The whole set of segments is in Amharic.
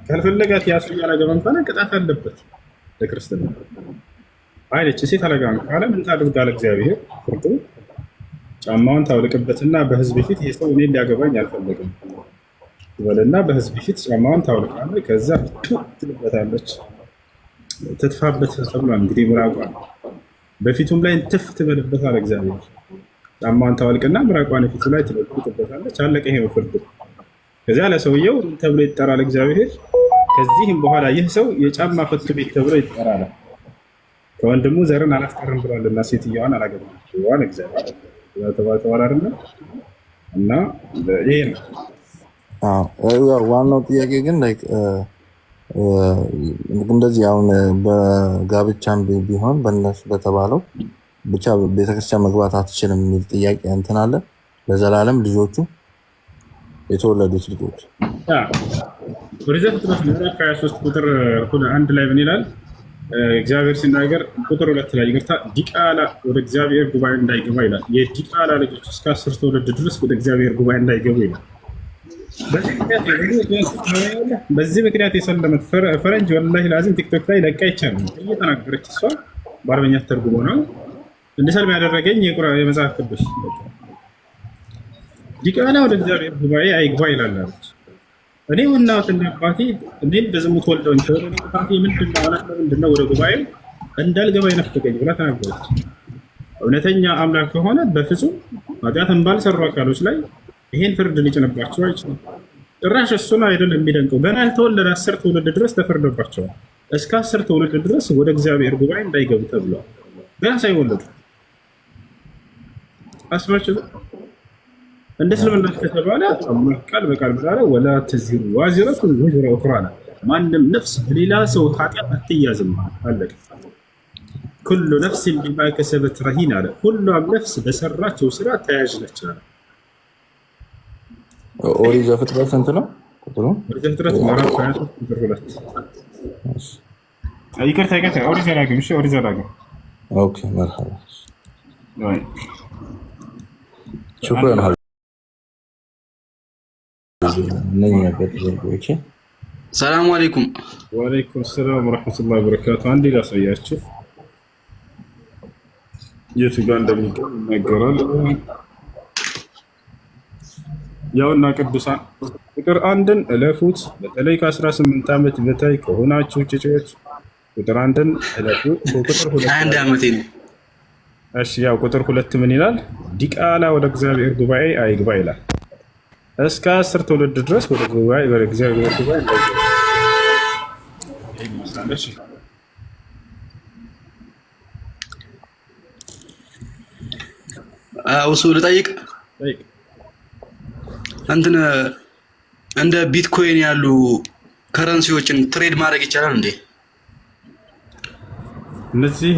ካልፈለጋት ያሱ ያላገባም ካለ ቅጣት አለበት ለክርስትና። አይለች ሴት አላገባም ካለ ምን ታድርጋለ? እግዚአብሔር ፍርዱ ጫማውን ታውልቅበትና በህዝብ ፊት ይሄ ሰው እኔን ሊያገባኝ አልፈለግም ይበልና በህዝብ ፊት ጫማውን ታውልቃለች። ከዛ ትልበታለች፣ ትትፋበት ተብሏል። እንግዲህ ምራቋን በፊቱም ላይ ትፍ ትበልበታል። እግዚአብሔር ጫማውን ታወልቅና ምራቋን ፊቱ ላይ ትበልበታለች። አለቀ። ይሄ ነው ፍርዱ። ከዚያ ለሰውየው ተብሎ ይጠራል እግዚአብሔር። ከዚህም በኋላ ይህ ሰው የጫማ ፈቱ ቤት ተብሎ ይጠራል። ከወንድሙ ዘርን አላስቀርም ብሏልና ሴትዮዋን አላገባም ብሏል እግዚአብሔር። ተባተዋል አይደል? እና ይሄ ነው ዋናው ጥያቄ። ግን ላይክ እንደዚህ አሁን በጋብቻም ቢሆን በእነሱ በተባለው ብቻ ቤተክርስቲያን መግባት አትችልም የሚል ጥያቄ እንትን አለ። ለዘላለም ልጆቹ የተወለዱት ልጆች ወደ ዘፍጥረት ምዕራፍ 23 ቁጥር 1 ላይ ምን ይላል? እግዚአብሔር ሲናገር ቁጥር 2 ላይ ይቅርታ፣ ዲቃላ ወደ እግዚአብሔር ጉባኤ እንዳይገባ ይላል። የዲቃላ ልጆች እስከ 10 ትውልድ ድረስ ወደ እግዚአብሔር ጉባኤ እንዳይገቡ ይላል። በዚህ ምክንያት የሰለመት ፈረንጅ ወላሂ ላዚም ቲክቶክ ላይ ለቃ ይቻላል እየተናገረች እሷ በአረበኛ ተርጉሞ ነው እንድሰልም ያደረገኝ የመጽሐፍ ቅዱስ ዲቃላ ወደ እግዚአብሔር ጉባኤ አይግባ ይላል አለች። እኔ እናትና አባቴ እኔን በዝሙት ወልደውኝ ከወደ ጥፋቴ ምንድነው ወደ ጉባኤው እንዳልገባ ይነፍቀኝ ብላ ተናገረች። እውነተኛ አምላክ ከሆነ በፍጹም ኃጢአትን ባልሰሩ አካሎች ላይ ይሄን ፍርድ ሊጭንባቸው አይችልም። ጭራሽ እሱን አይደለም የሚደንቀው፣ ገና ያልተወለደ 10 ትውልድ ድረስ ተፈርዶባቸዋል። እስከ 10 ትውልድ ድረስ ወደ እግዚአብሔር ጉባኤ እንዳይገቡ ተብሏል። ገና ሳይወለዱ አስባችሁ እንደ እስልምና ከተባለ አላህ ቃል በቃል ብላለ ወላ ተዚሩ ዋዚረቱን ወዝራ ኡኽራ፣ ማንም ነፍስ በሌላ ሰው ኃጢአት አትያዝም አለቀ። ኩሉ ነፍስን ቢማ ከሰበት ረሂን አለ። ሁሉም ነፍስ በሰራቸው ስራ ተያዥ ነች አለ። ኦሪት ዘፍጥረት ስንት ነው ቁጥሩ? ኦሪት ዘፍጥረት ምዕራፍ 23 ቁጥር 2። ይቅርታ ኦሪት ዘዳግም። እሺ ኦሪት ዘዳግም። ኦኬ መርሐባ ሹክራን ሰላም አለይኩም። ወአለይኩም ሰላም ወራህመቱላሂ ወበረካቱ። አንዴ ላሳያችሁ የቱ ጋር እንደሚገኝ ይናገራል። ያውና ቅዱሳን ቁጥር 1ን እለፉት። በተለይ ከ18 ዓመት በታይ ከሆናችሁ ጭጮች ቁጥር 1ን እለፉት። ቁጥር 2 1 ዓመቴ ነው። እሺ ያው ቁጥር 2 ምን ይላል? ዲቃላ ወደ እግዚአብሔር ጉባኤ አይግባ ይላል። እስከ 10 ትውልድ ድረስ ወደ ጉባኤ ወደ እግዚአብሔር ጉባኤ እንዳይገባ ይመስላልሽ። ውሱል ጠይቅ እንትን እንደ ቢትኮይን ያሉ ከረንሲዎችን ትሬድ ማድረግ ይቻላል እንዴ? እነዚህ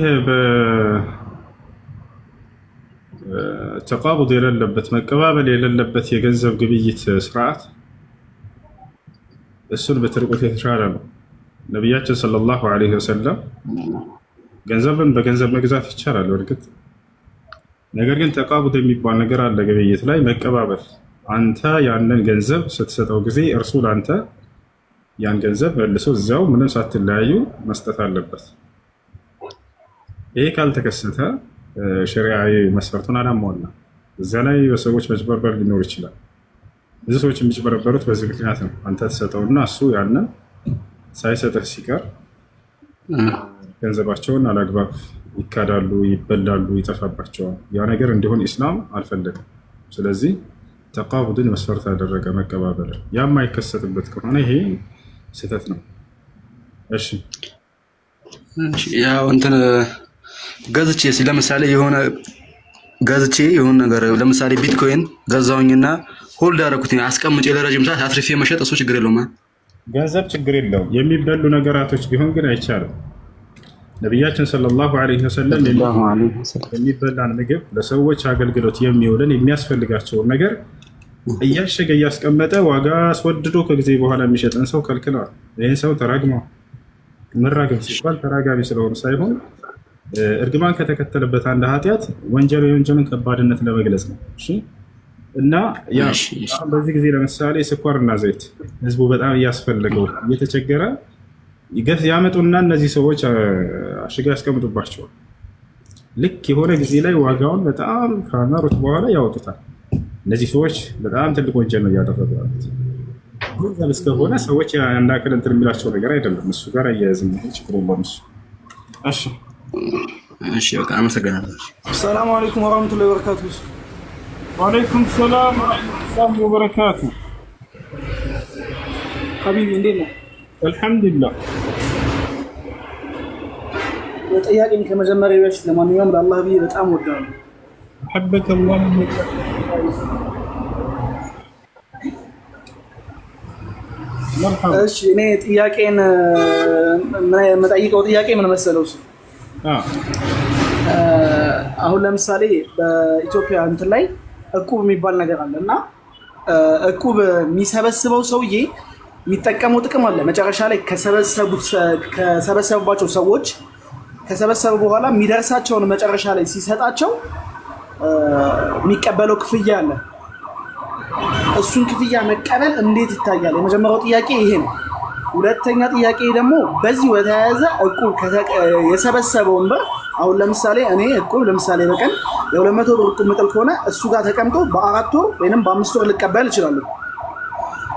ተቃቡድ የሌለበት መቀባበል የሌለበት የገንዘብ ግብይት ስርዓት እሱን በትርቁት የተሻለ ነው። ነቢያችን ሰለላሁ ዐለይሂ ወሰለም ገንዘብን በገንዘብ መግዛት ይቻላል እርግጥ፣ ነገር ግን ተቃቡድ የሚባል ነገር አለ ግብይት ላይ መቀባበል። አንተ ያንን ገንዘብ ስትሰጠው ጊዜ እርሱ ለአንተ ያን ገንዘብ መልሶ እዚያው ምንም ሳትለያዩ መስጠት አለበት። ይሄ ካልተከሰተ ሸሪዓዊ መስፈርቱን አላሟላ። እዚያ ላይ በሰዎች መጭበርበር ሊኖር ይችላል። ብዙ ሰዎች የሚጭበረበሩት በዚህ ምክንያት ነው። አንተ ትሰጠውና እሱ ያንን ሳይሰጥህ ሲቀር ገንዘባቸውን አላግባብ ይካዳሉ፣ ይበላሉ፣ ይጠፋባቸዋል። ያ ነገር እንዲሆን ኢስላም አልፈለገም። ስለዚህ ተቃቡድን መስፈርት ያደረገ መቀባበል ያ የማይከሰትበት ከሆነ ይሄ ስህተት ነው። እሺ ያው እንትን ገዝቼ ለምሳሌ የሆነ ነገር ለምሳሌ ቢትኮይን ገዛውኝና ሆልድ አደረኩት አስቀምጬ ለረጅም ሰዓት አትርፌ መሸጥ እሱ ችግር የለውም። ገንዘብ ችግር የለውም። የሚበሉ ነገራቶች ቢሆን ግን አይቻልም። ነቢያችን ሰለላሁ ዐለይሂ ወሰለም የሚበላን ምግብ ለሰዎች አገልግሎት የሚውልን የሚያስፈልጋቸውን ነገር እያሸገ እያስቀመጠ ዋጋ አስወድዶ ከጊዜ በኋላ የሚሸጥን ሰው ከልክለዋል። ይህን ሰው ተራግመዋል። መራገም ሲባል ተራጋሚ ስለሆኑ ሳይሆን እርግማን ከተከተለበት አንድ ኃጢአት ወንጀሉን ከባድነት ለመግለጽ ነው። እሺ እና በዚህ ጊዜ ለምሳሌ ስኳርና ዘይት ህዝቡ በጣም እያስፈለገው እየተቸገረ ያመጡና እነዚህ ሰዎች አሽገው ያስቀምጡባቸዋል። ልክ የሆነ ጊዜ ላይ ዋጋውን በጣም ካመሩት በኋላ ያወጡታል። እነዚህ ሰዎች በጣም ትልቅ ወንጀል ነው እያደረጉ ያሉት። ገንዘብ እስከሆነ ሰዎች ያንዳክል እንትን የሚላቸው ነገር አይደለም። እሱ ጋር አያያዝም ችግር የለም እሱ። እሺ በቃ አመሰግናለሁ። ሰላም አለይኩም ወራህመቱላሂ ወበረካቱ። ወአለይኩም ሰላም ወራህመቱላሂ ወበረካቱ። ሀቢቢ እንዴት ነህ? አልሐምዱሊላህ። ጥያቄን ከመጀመሪያ በፊት ለማንኛውም ለአላህ ብዬ በጣም ወዳለሁ። ሐበከ አላህ እሺ እኔ ጥያቄን የምጠይቀው ጥያቄ ምን መሰለው? አሁን ለምሳሌ በኢትዮጵያ እንትን ላይ እቁብ የሚባል ነገር አለ እና እቁብ የሚሰበስበው ሰውዬ የሚጠቀመው ጥቅም አለ። መጨረሻ ላይ ከሰበሰቡባቸው ሰዎች ከሰበሰቡ በኋላ የሚደርሳቸውን መጨረሻ ላይ ሲሰጣቸው የሚቀበለው ክፍያ አለ። እሱን ክፍያ መቀበል እንዴት ይታያል? የመጀመሪያው ጥያቄ ይሄ ነው። ሁለተኛ ጥያቄ ደግሞ በዚህ በተያያዘ እቁብ የሰበሰበውን ብር አሁን ለምሳሌ እኔ እቁብ ለምሳሌ በቀን የ200 ብር እቁብ ምጥል ከሆነ እሱ ጋር ተቀምጦ በ4 ወር ወይም በ5 ወር ልቀበል እችላለሁ።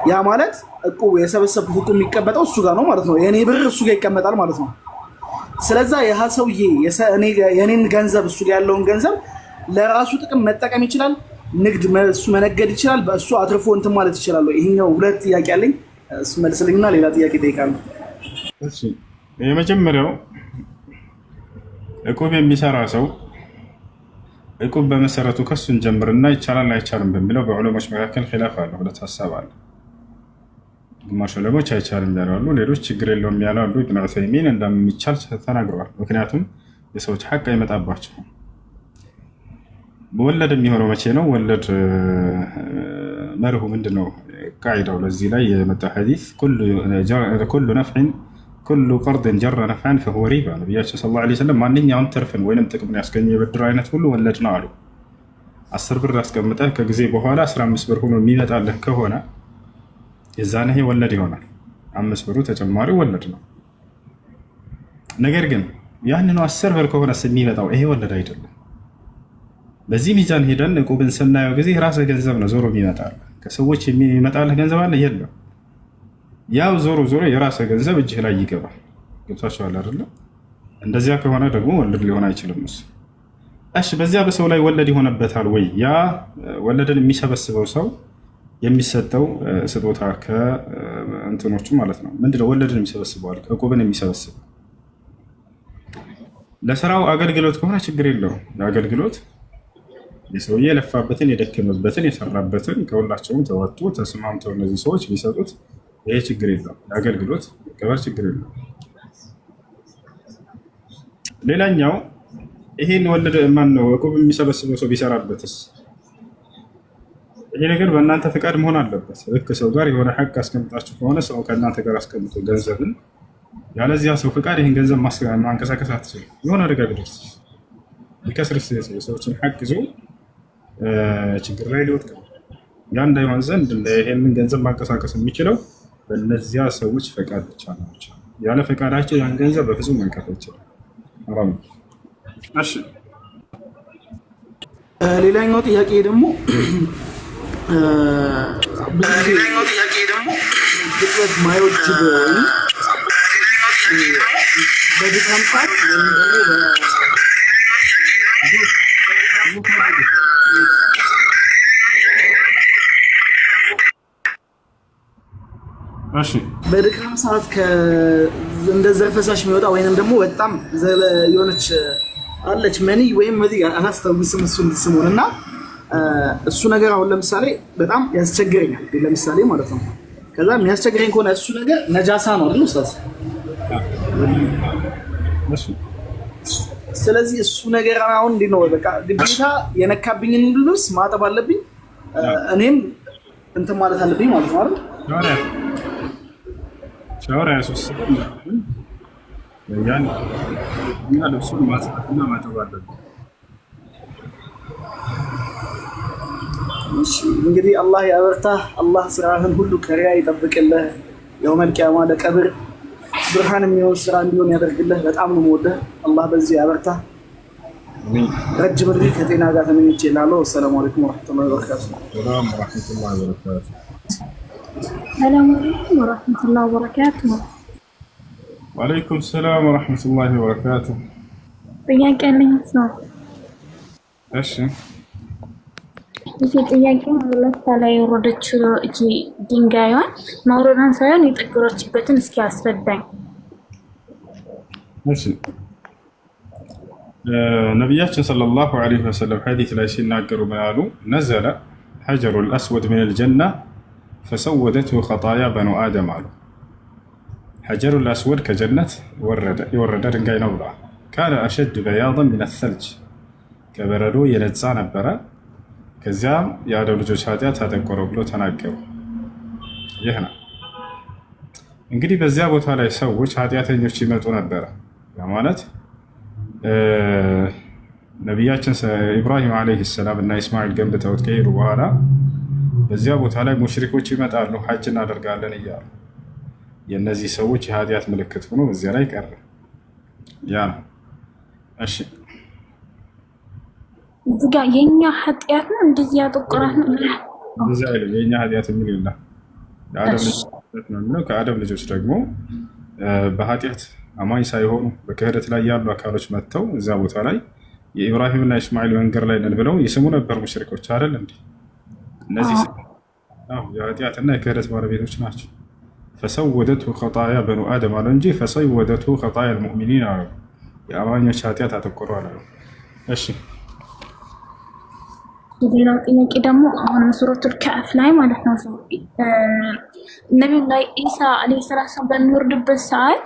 ያ ማለት እቁብ የሰበሰብኩት እቁብ የሚቀመጠው እሱ ጋር ነው ማለት ነው። የኔ ብር እሱ ጋር ይቀመጣል ማለት ነው። ስለዛ ያ ሰውዬ የኔን ገንዘብ እሱ ጋር ያለውን ገንዘብ ለራሱ ጥቅም መጠቀም ይችላል። ንግድ እሱ መነገድ ይችላል። በእሱ አትርፎ እንትን ማለት ይችላል። ይሄኛው ሁለት ጥያቄ አለኝ። እሱ መልስልኝና ሌላ ጥያቄ ጠይቃለሁ። እሺ የመጀመሪያው እቁብ የሚሰራ ሰው እቁብ በመሰረቱ ከሱን ጀምርና ይቻላል አይቻልም በሚለው በዑለሞች መካከል ኺላፍ አለ። ሁለት ሐሳብ አለ። ግማሽ ዑለሞች አይቻልም ያሉ፣ ሌሎች ችግር የለውም ያሉ አሉ። ኢብኑ ዑሰይሚን እንደሚቻል ተናግረዋል። ምክንያቱም የሰዎች ሐቅ አይመጣባቸው። በወለድ የሚሆነው መቼ ነው? ወለድ መርሁ ምንድነው? ቃዒዳው ለዚህ ላይ የመጣ ሐዲስ ኩሉ ነፍዕን ኩሉ ቀርድን ጀረ ነፍዐን ፈሁወ ሪባ። ነቢያችን ሰለላሁ ዐለይሂ ወሰለም ማንኛውም ትርፍን ወይም ጥቅምን ያስገኘ የብድር አይነት ሁሉ ወለድ ነው አሉ። 10 ብር አስቀምጠህ ከጊዜ በኋላ 15 ብር ሆኖ የሚመጣልህ ከሆነ የዛን ይሄ ወለድ ይሆናል። 5 ብሩ ተጨማሪ ወለድ ነው። ነገር ግን ያንኑ 10 ብር ከሆነ የሚመጣው ይሄ ወለድ አይደለም። በዚህ ሚዛን ሄደን እቁብን ስናየው ጊዜ ራስህ ገንዘብ ነው ዞሮ የሚመጣልህ። ከሰዎች የሚመጣልህ ገንዘብ አለ የለም። ያው ዞሮ ዞሮ የራስህ ገንዘብ እጅህ ላይ ይገባል። ገብታችኋል አይደለ? እንደዚያ ከሆነ ደግሞ ወለድ ሊሆን አይችልም እሱ። እሺ በዚያ በሰው ላይ ወለድ ይሆነበታል ወይ? ያ ወለድን የሚሰበስበው ሰው የሚሰጠው ስጦታ ከእንትኖቹ ማለት ነው። ምንድነው ወለድን የሚሰበስበዋል? እቁብን የሚሰበስበው ለስራው አገልግሎት ከሆነ ችግር የለውም። የአገልግሎት የሰውዬ የለፋበትን የደከመበትን የሰራበትን ከሁላቸውም ተወጡ ተስማምተው እነዚህ ሰዎች ቢሰጡት ይሄ ችግር የለውም። የአገልግሎት መቀበል ችግር የለውም። ሌላኛው ይሄን ወለድ ማን ነው እቁብ የሚሰበስበው ሰው ቢሰራበትስ? ይሄ ነገር በእናንተ ፍቃድ መሆን አለበት። ልክ ሰው ጋር የሆነ ሐቅ አስቀምጣችሁ ከሆነ ሰው ከእናንተ ጋር አስቀምጦ ገንዘብን ያለዚያ ሰው ፍቃድ ይህን ገንዘብ ማንቀሳቀስ አትችልም። የሆነ አደጋ ቢደርስ ሊከስርስ የሰዎችን ሐቅ ይዞ ችግር ላይ ሊወድቅ ነው። ያ እንዳይሆን ዘንድ ይሄንን ገንዘብ ማንቀሳቀስ የሚችለው በእነዚያ ሰዎች ፈቃድ ብቻ ነው። ያለ ፈቃዳቸው ያን ገንዘብ በፍጹም መንቀሳቀስ አይችልም። እሺ ሌላኛው ጥያቄ ደግሞ ፍጥረት ማይወጅብ ወይም በድካም ሰዓት ወይም በድካም ሰዓት እንደ ዘር ፈሳሽ የሚወጣ ወይንም ደግሞ በጣም የሆነች አለች መኒ ወይም አላስታውስም እሱን ስሙን እና እሱ ነገር አሁን ለምሳሌ በጣም ያስቸግረኛል። ለምሳሌ ማለት ነው። ከዛ የሚያስቸግረኝ ከሆነ እሱ ነገር ነጃሳ ነው አይደል ኡስታዝ? ስለዚህ እሱ ነገር አሁን እንዴት ነው በቃ ግዴታ የነካብኝን ልብስ ማጠብ አለብኝ፣ እኔም እንትን ማለት አለብኝ ማለት ነው አይደል? ሻወር ያስወስደን ያን እና ልብሱን ማጠብ አለብኝ። እንግዲህ አላህ ያበርታህ። አላህ ስራህን ሁሉ ከሪያ ይጠብቅልህ። የውመል ቂያማ ለቀብር ብርሃን የሚሆን ስራ እንዲሆን ያደርግልህ። በጣም ነው የምወደህ። አላህ በዚህ ያበርታህ። ረጅም ዕድሜ ከጤና ጋር ተመኝቼ እላለሁ። ወሰላሙ አለይኩም ወረሕመቱላሂ ወበረካቱ። ሰላም ወረሕመቱላሂ ወበረካቱ። ሰላም አለይኩም ወረሕመቱላሂ ወበረካቱ። ወአለይኩም ሰላም ወረሕመቱላሂ ወበረካቱ። ጥያቄ አለኝ ነው። እሺ እዚህ ጥያቄ ሁለት ላይ ወረደችው እቺ ድንጋዩን ማውረዷን ሳይሆን የጠገረችበትን እስኪ አስረዳኝ። እሺ ነቢያችን ሰለላሁ ዐለይሂ ወሰለም ሐዲስ ላይ ሲናገሩ ምን አሉ? ነዘለ ሐጀሩል አስወድ ሚነል ጀና ፈሰወደትሁ ኸጣያ በኑ አደም አሉ። ሐጀሩል አስወድ ከጀነት የወረደ ድንጋይ ነው ብለዋል። ካነ አሸድ በያደን ሚነ ሰልጅ ከበረዶ የነጻ ነበረ። ከዚያም የአደም ልጆች ኃጢአት አጠቆረው ብሎ ተናገሩ። ይህ ነው እንግዲህ በዚያ ቦታ ላይ ሰዎች ኃጢአተኞች ይመጡ ነበረ። ያ ማለት ነቢያችን ኢብራሂም ዓለይሂ ሰላም እና ኢስማኤል ገንብተውት ከሄዱ በኋላ በዚያ ቦታ ላይ ሙሽሪኮች ይመጣሉ፣ ሐጅ እናደርጋለን እያሉ የእነዚህ ሰዎች የኃጢአት ምልክት ሆኖ በዚያ ላይ ቀረ። ያ ነው። እሺ እዚህ ጋር የኛ ኃጢአት ነው እንደዚህ ያጠቆራት ነው። እንደዚህ አይደለም። የኛ ኃጢአት የሚል የለም። የአደም ልጆች ነው የሚለው። ከአደም ልጆች ደግሞ በኃጢአት አማኝ ሳይሆኑ በክህደት ላይ ያሉ አካሎች መጥተው እዚያ ቦታ ላይ የኢብራሂምና ኢስማኤል መንገድ ላይ ነን ብለው ይስሙ ነበር ሙሽሪኮች አይደል እንዴ? እነዚህ የኃጢአትና የክህደት ባለቤቶች ናቸው። ፈሰወደቱ ኸጣያ በኑ አደም አለ እንጂ ፈሰወደቱ ኸጣያ ልሙእሚኒን አለ። የአማኞች ኃጢአት አተኮረ አለ። እሺ ሌላው ጥያቄ ደግሞ አሁን ሱረቱል ከህፍ ላይ ማለት ነው ነቢዩ ላይ ኢሳ አለይሂ ሰላም በሚወርድበት ሰዓት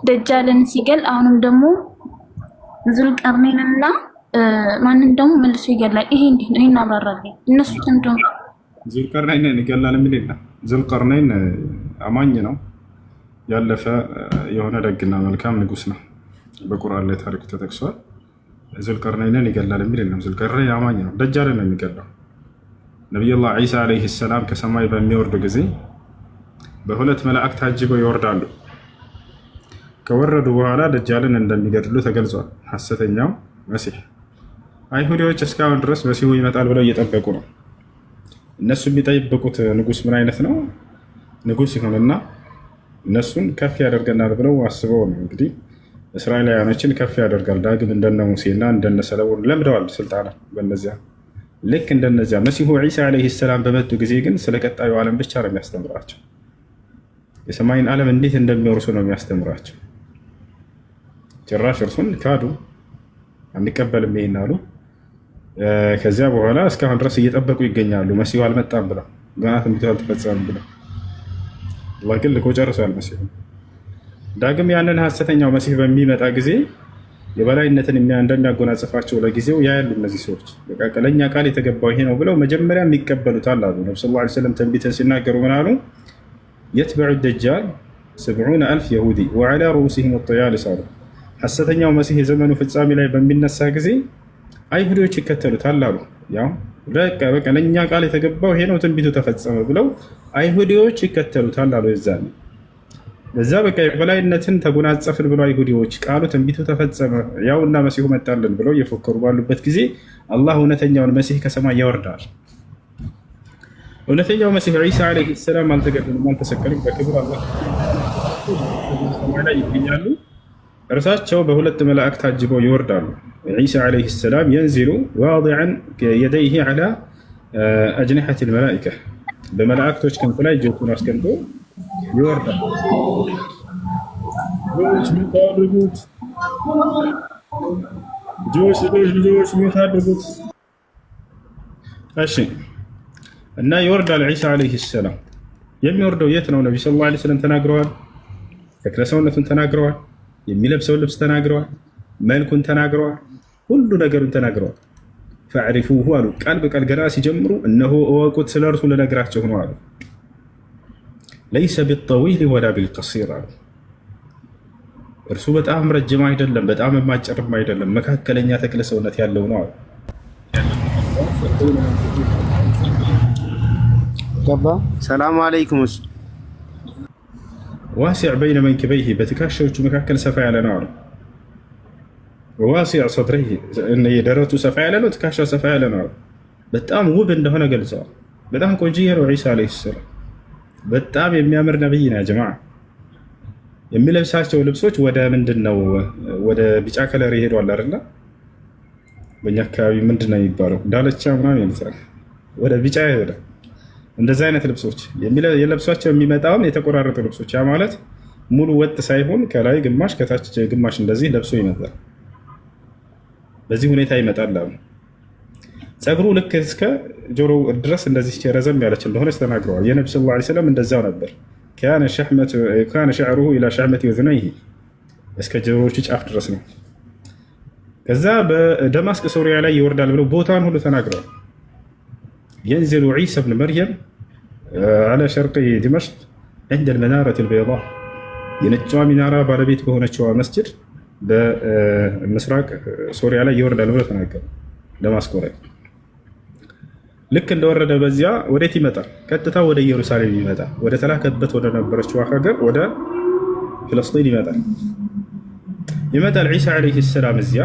ደጃልን ሲገል አሁንም ደግሞ ዙልቀርነይንና ማንን ደግሞ መልሶ ይገላል። ይሄ እንዴት ነው? ይሄን አብራራልኝ። እነሱ እንደው ዙልቀርነይን ይገላል የሚል የለም። ዙልቀርነይን አማኝ ነው፣ ያለፈ የሆነ ደግና መልካም ንጉስ ነው። በቁርአን ላይ ታሪኩ ተጠቅሷል። ዙልቀርነይንን ይገላል የሚል የለም። ዙልቀርነይን አማኝ ነው፣ ደጃልን ነው የሚገላው። ነቢዩላህ ዒሳ ዓለይሂ ሰላም ከሰማይ በሚወርዱ ጊዜ በሁለት መላእክት ታጅበው ይወርዳሉ። ከወረዱ በኋላ ደጃልን እንደሚገድሉ ተገልጿል። ሐሰተኛው መሲህ። አይሁዲዎች እስካሁን ድረስ መሲሁ ይመጣል ብለው እየጠበቁ ነው። እነሱ የሚጠብቁት ንጉስ ምን አይነት ነው? ንጉስ ይሁንና እነሱን ከፍ ያደርገናል ብለው አስበው ነው እንግዲህ እስራኤላውያኖችን ከፍ ያደርጋል። ዳግም እንደነ ሙሴና እንደነ ሰለሞን ለምደዋል ስልጣና በእነዚያ ልክ እንደነዚያ መሲሁ ዒሳ ዓለይሂ ሰላም በመጡ ጊዜ ግን ስለ ቀጣዩ ዓለም ብቻ ነው የሚያስተምራቸው። የሰማይን ዓለም እንዴት እንደሚወርሱ ነው የሚያስተምራቸው። ጭራሽ እርሱን ካዱ፣ አንቀበልም ይሄን አሉ። ከዚያ በኋላ እስካሁን ድረስ እየጠበቁ ይገኛሉ። መሲሁ አልመጣም ብለው ገና ትንቢቱ አልተፈጸመም ብለው። አላህ ግን ልኮ ጨርሷል መሲሁ። ዳግም ያንን ሐሰተኛው መሲህ በሚመጣ ጊዜ የበላይነትን እንደሚያጎናጽፋቸው ለጊዜው ያያሉ። እነዚህ ሰዎች በቃ ለእኛ ቃል የተገባው ይሄ ነው ብለው መጀመሪያ የሚቀበሉታል አሉ። ነብዩ ሰለላሁ ዐለይሂ ወሰለም ትንቢትን ሲናገሩ ምን አሉ? የትበዑ ደጃል 70,000 የሁዲ ወዐላ ሩኡሲሂም አጥያሊስ አሉ። ሐሰተኛው መሲህ የዘመኑ ፍጻሜ ላይ በሚነሳ ጊዜ አይሁዶች ይከተሉታል አሉ። ያው በቃ ለእኛ ቃል የተገባው ይሄ ነው፣ ትንቢቱ ተፈጸመ ብለው አይሁዶች ይከተሉታል አሉ። የዛኔ በዛ በቃ የበላይነትን ተጎናጸፍን ብለው አይሁዲዎች ቃሉ ትንቢቱ ተፈጸመ ያውና መሲሁ መጣልን ብለው እየፎከሩ ባሉበት ጊዜ አላህ እውነተኛውን መሲህ ከሰማይ ያወርዳል። እውነተኛው መሲህ ዒሳ ዓለይሂ ሰላም አልተገደሉም፣ አልተሰቀሉም። በክብር አላህ ሰማይ ላይ ይገኛሉ። እርሳቸው በሁለት መላእክት ታጅበው ይወርዳሉ። ዒሳ ዓለይሂ ሰላም የንዚሉ ዋዲዐን የደይሂ ዐላ አጅኒሐቲል መላኢካ በመላእክቶች ክንፍ ላይ እጆቹን አስቀምጦ ይወርዳል። ልጆች የሚታደርጉት እሺ። እና ይወርዳል ዒሳ ዓለይሂ ሰላም። የሚወርደው የት ነው? ነቢ ሰለላሁ ዐለይሂ ወሰለም ተናግረዋል። ተክለ ሰውነቱን ተናግረዋል። የሚለብሰውን ልብስ ተናግረዋል። መልኩን ተናግረዋል። ሁሉ ነገሩን ተናግረዋል። ፈዕሪፉሁ አሉ። ቃል በቃል ገና ሲጀምሩ እነሆ እወቁት ስለ እርሱ ልነግራቸው ነው አሉ። ለይሰ ቢጠዊል ወላ ቢልቀሲር አሉ። እርሱ በጣም ረጅም አይደለም፣ በጣም የማይጨርም አይደለም፣ መካከለኛ ተክለ ሰውነት ያለው ነው አሉ። ገባ። ሰላም አለይኩም። ዋሲዕ በይነ መንኪበይህ በትከሻዎቹ መካከል ሰፋ ያለ ነው አሉ። ዋሲዕ ሰድረይህ የደረቱ ሰፋ ያለ ነው፣ ትከሻው ሰፋ ያለ ነው አሉ። በጣም ውብ እንደሆነ ገልጸዋል። በጣም ቆንጆዬ ነው ዒሳ ዓለይሂ ሰላም። በጣም የሚያምር ነብይ ነው። ጀማዓ የሚለብሳቸው ልብሶች ወደ ምንድን ነው? ወደ ቢጫ ከለር ይሄዷል አይደል? በእኛ አካባቢ ምንድን ነው የሚባለው? ዳለቻ ምናምን ይመስላል። ወደ ቢጫ ይሄዳል። እንደዚህ አይነት ልብሶች የለብሷቸው የሚመጣውም የተቆራረጡ ልብሶች፣ ያ ማለት ሙሉ ወጥ ሳይሆን ከላይ ግማሽ ከታች ግማሽ እንደዚህ ለብሶ ይመጣል። በዚህ ሁኔታ ይመጣል አሉ። ጸጉሩ ልክ እስከ ጆሮ ድረስ እንደዚህ ረዘም ያለች እንደሆነች ተናግረዋል። የነቢ ሰለላሁ ዐለይሂ ወሰለም እንደዛው ነበር። ካነ ሸዕሩሁ ኢላ ሸዕመቲ ኡዝነይሂ እስከ ጆሮዎቹ ጫፍ ድረስ ነው። ከዛ በደማስቅ ሶሪያ ላይ ይወርዳል ብለው ቦታን ሁሉ ተናግረዋል። ينزل عيسى بن مريم على شرق دمشق عند المنارة البيضاء ينجوا منارة ባለቤት በሆነችው መስጂድ በምስራቅ ሶሪያ ላይ ይወርዳል ብለው ተናገሩ። ደማስቆ ላይ ልክ እንደወረደ በዚያ ወዴት ይመጣል? ቀጥታ ወደ ኢየሩሳሌም ይመጣል። ወደ ተላከበት ወደ ነበረችው ሀገር ወደ ፍልስጤም ይመጣል ዒሳ ዓለይሂ ሰላም። እዚያ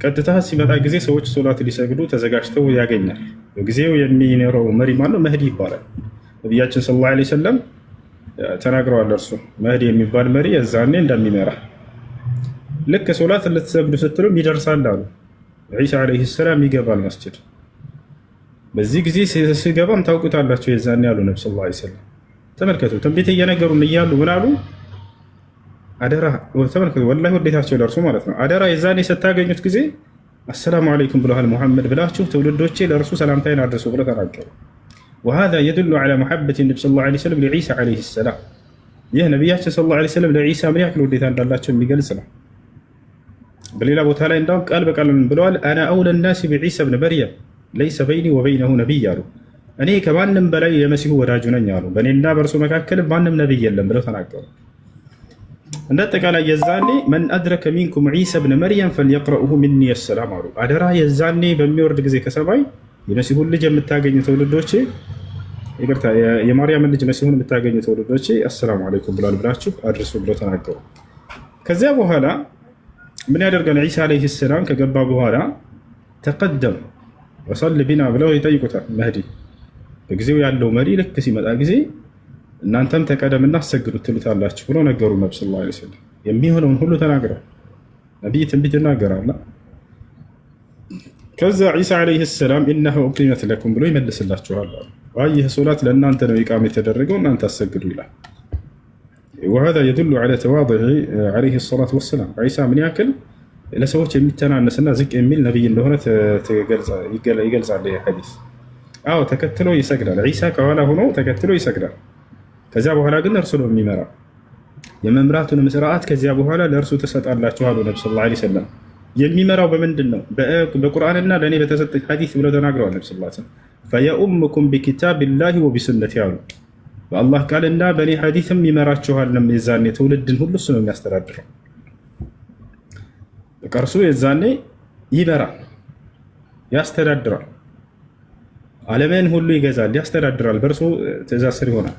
ቀጥታ ሲመጣ ጊዜ ሰዎች ሶላት ሊሰግዱ ተዘጋጅተው ያገኛል። በጊዜው የሚኖረው መሪ ማነው? መህዲ ይባላል። ነቢያችን ሰለላሁ ዐለይሂ ወሰለም ተናግረዋል። እርሱ መህዲ የሚባል መሪ የዛኔ እንደሚመራ ልክ ሶላት ልትሰግዱ ስትሉም ይደርሳል አሉ። ዒሳ ዓለይሂ ሰላም ይገባል መስጂድ። በዚህ ጊዜ ሲገባም ታውቁታላችሁ የዛኔ ያሉ ነብዩ ሰለላሁ ዐለይሂ ወሰለም ተመልከቱ። ትንቢት እየነገሩን እያሉ ምን አሉ? አደራ ተመልከቱ፣ ወላሂ ወዴታቸው ለእርሱ ማለት ነው። አደራ የዛኔ ስታገኙት ጊዜ አሰላሙ አለይኩም ብለዋል ሙሐመድ ብላችሁ ትውልዶቼ ለእርሱ ሰላምታይን አድርሱ ብለው ተናገሩ። ወሃዛ የዱሉ ዐላ መሐበት ነቢ ሰለላሁ ዐለይሂ ወሰለም ለዒሳ ዐለይሂ ሰላም። ይህ ነቢያችን ሰለላሁ ዐለይሂ ወሰለም ለዒሳ ምን ያክል ውዴታ እንዳላቸው የሚገልጽ ነው። በሌላ ቦታ ላይ እንዳውም ቃል በቃል ብለዋል፣ አና አውለ ናሲ ቢዒሳ ብን መርየም ለይሰ በይኒ ወበይነሁ ነቢይ አሉ። እኔ ከማንም በላይ የመሲሁ ወዳጁ ነኝ አሉ። በእኔና በእርሱ መካከል ማንም ነቢይ የለም ብለው ተናገሩ። እንደ አጠቃላይ የዛኔ መን አድረከ ሚንኩም ዒሳ ብን መርየም ፈልየቅረኡሁ ሚኒ ሰላም አሉ። አደራ የዛኔ በሚወርድ ጊዜ ከሰማይ የመሲሁን ልጅ የምታገኙ ትውልዶቼ፣ ይቅርታ የማርያምን ልጅ መሲሁን የምታገኙ ትውልዶቼ አሰላሙ አለይኩም ብሏል ብላችሁ አድርሱ ብለው ተናገሩ። ከዚያ በኋላ ምን ያደርጋል? ዒሳ ዓለይሂ ሰላም ከገባ በኋላ ተቀደም ወሰል ቢና ብለው ይጠይቁታል። መህዲ በጊዜው ያለው መሪ ልክ ሲመጣ ጊዜ እናንተም ተቀደምና አሰግዱት ትሉታላችሁ ብለው ነገሩ ነብዩ ሰለላሁ ዐለይሂ ወሰለም። የሚሆነውን ሁሉ ተናግረዋል። ነቢይ ትንቢት ይናገራል። ከዛ ዒሳ ዓለይሂ ሰላም ኢነሁ ኡቂመት ለኩም ብሎ ይመልስላችኋል። ይህ ሶላት ለእናንተ ነው ኢቃም የተደረገው እናንተ አሰግዱ ይላል። ወሀዛ የዱሉ ዐላ ተዋዱዕ ዓለይሂ ሰላቱ ወሰላም። ዒሳ ምን ያክል ለሰዎች የሚተናነስና ዝቅ የሚል ነቢይ እንደሆነ ይገልጻል ይህ ሐዲስ። አዎ ተከትሎ ይሰግዳል። ዒሳ ከኋላ ሆኖ ተከትሎ ይሰግዳል። ከዚያ በኋላ ግን እርሱ ነው የሚመራው። የመምራቱንም ስርዓት ከዚያ በኋላ ለእርሱ ትሰጣላችሁ አሉ ነብዩ ሰለላሁ ዐለይሂ ወሰለም። የሚመራው በምንድን ነው? በቁርአንና ለእኔ በተሰጠኝ ሐዲስ ብለው ተናግረዋል ነብዩ ሰለላሁ ዐለይሂ ወሰለም። ፈየኡምኩም ቢኪታቢላሂ ወቢሱነቲ አሉ። በአላህ ቃልና በእኔ ሐዲስም ይመራችኋል። የዛኔ ትውልድን ሁሉ እሱ ነው የሚያስተዳድረው። በቃ እርሱ የዛኔ ይመራል፣ ያስተዳድራል። ዓለምን ሁሉ ይገዛል፣ ያስተዳድራል። በእርሱ ትእዛዝ ስር ይሆናል።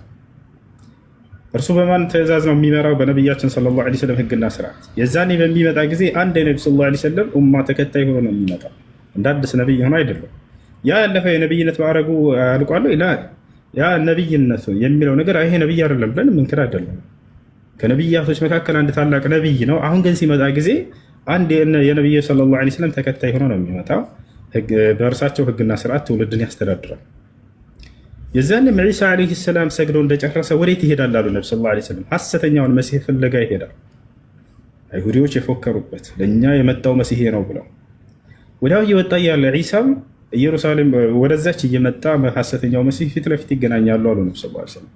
እርሱ በማን ትእዛዝ ነው የሚመራው? በነቢያችን ሰለላሁ ዐለይሂ ወሰለም ህግና ስርዓት። የዛኔ በሚመጣ ጊዜ አንድ የነቢ ሰለላሁ ዐለይሂ ወሰለም ኡማ ተከታይ ሆኖ ነው የሚመጣው። እንደ አዲስ ነቢይ ሆኖ አይደለም። ያ ያለፈ የነቢይነት ማዕረጉ አልቋለሁ ይላል። ያ ነቢይነቱ የሚለው ነገር ይሄ ነቢይ አይደለም ብለን ምንክር አይደለም። ከነቢያቶች መካከል አንድ ታላቅ ነቢይ ነው። አሁን ግን ሲመጣ ጊዜ አንድ የነቢዩ ሰለላሁ ዐለይሂ ወሰለም ተከታይ ሆኖ ነው የሚመጣው። በእርሳቸው ህግና ስርዓት ትውልድን ያስተዳድራል። የዛንም ዒሳ ዓለይሂ ሰላም ሰግዶ እንደጨረሰ ወዴት ይሄዳል አሉ ነብዩ ሰለላሁ ዐለይሂ ወሰለም። ሐሰተኛውን መሲህ ፍለጋ ይሄዳል። አይሁዲዎች የፎከሩበት ለእኛ የመጣው መሲህ ነው ብለው ወዲያው እየወጣ ያለ ዒሳም ኢየሩሳሌም ወደዛች እየመጣ ሐሰተኛው መሲህ ፊት ለፊት ይገናኛሉ አሉ ነብዩ ሰለላሁ ዐለይሂ ወሰለም።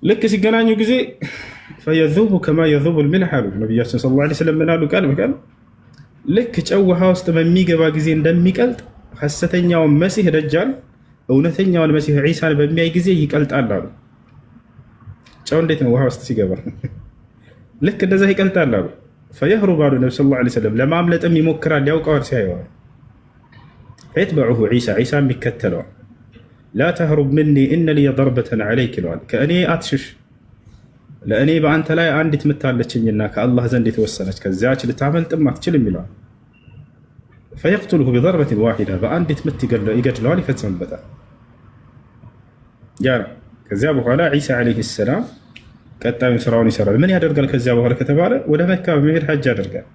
ልክ ሲገናኙ ጊዜ ፈየዙቡ ከማ የዙቡ ልሚልሕ አሉ ነቢያችን ሰለላሁ ዐለይሂ ወሰለም። ምን አሉ? ቃል በቃል ልክ ጨው ውሃ ውስጥ በሚገባ ጊዜ እንደሚቀልጥ ሐሰተኛውን መሲህ ደጃል እውነተኛውን መሲህ ዒሳን በሚያይ ጊዜ ይቀልጣል አሉ። ጨው እንዴት ነው ውሃ ውስጥ ሲገባ? ልክ እንደዛ ይቀልጣል አሉ። ፈየህሩብ አሉ ነብዩ ሰለላሁ ዐለይሂ ወሰለም። ለማምለጥም ይሞክራል፣ ያውቀዋል ሲያየዋል። ፈየትበዑሁ ዒሳ ዒሳም ይከተለዋል። ላ ተህሩብ ምኒ እነ ሊየ ደርበተን ዐለይክ ይለዋል። ከእኔ አትሽሽ፣ ለእኔ በአንተ ላይ አንዲት ምታለችኝና ከአላህ ዘንድ የተወሰነች ከዚያች ልታመልጥም አትችልም ይለዋል። ፈየቅቱልሁ ቢደርበትን ዋሂዳ፣ በአንዲት ምት ይገድለዋል፣ ይፈጽምበታል። ያ ነው። ከዚያ በኋላ ዒሳ ዓለይሂ ሰላም ቀጣዩን ስራውን ይሰራል። ምን ያደርጋል ከዚያ በኋላ ከተባለ ወደ መካ በመሄድ ሐጅ ያደርጋል።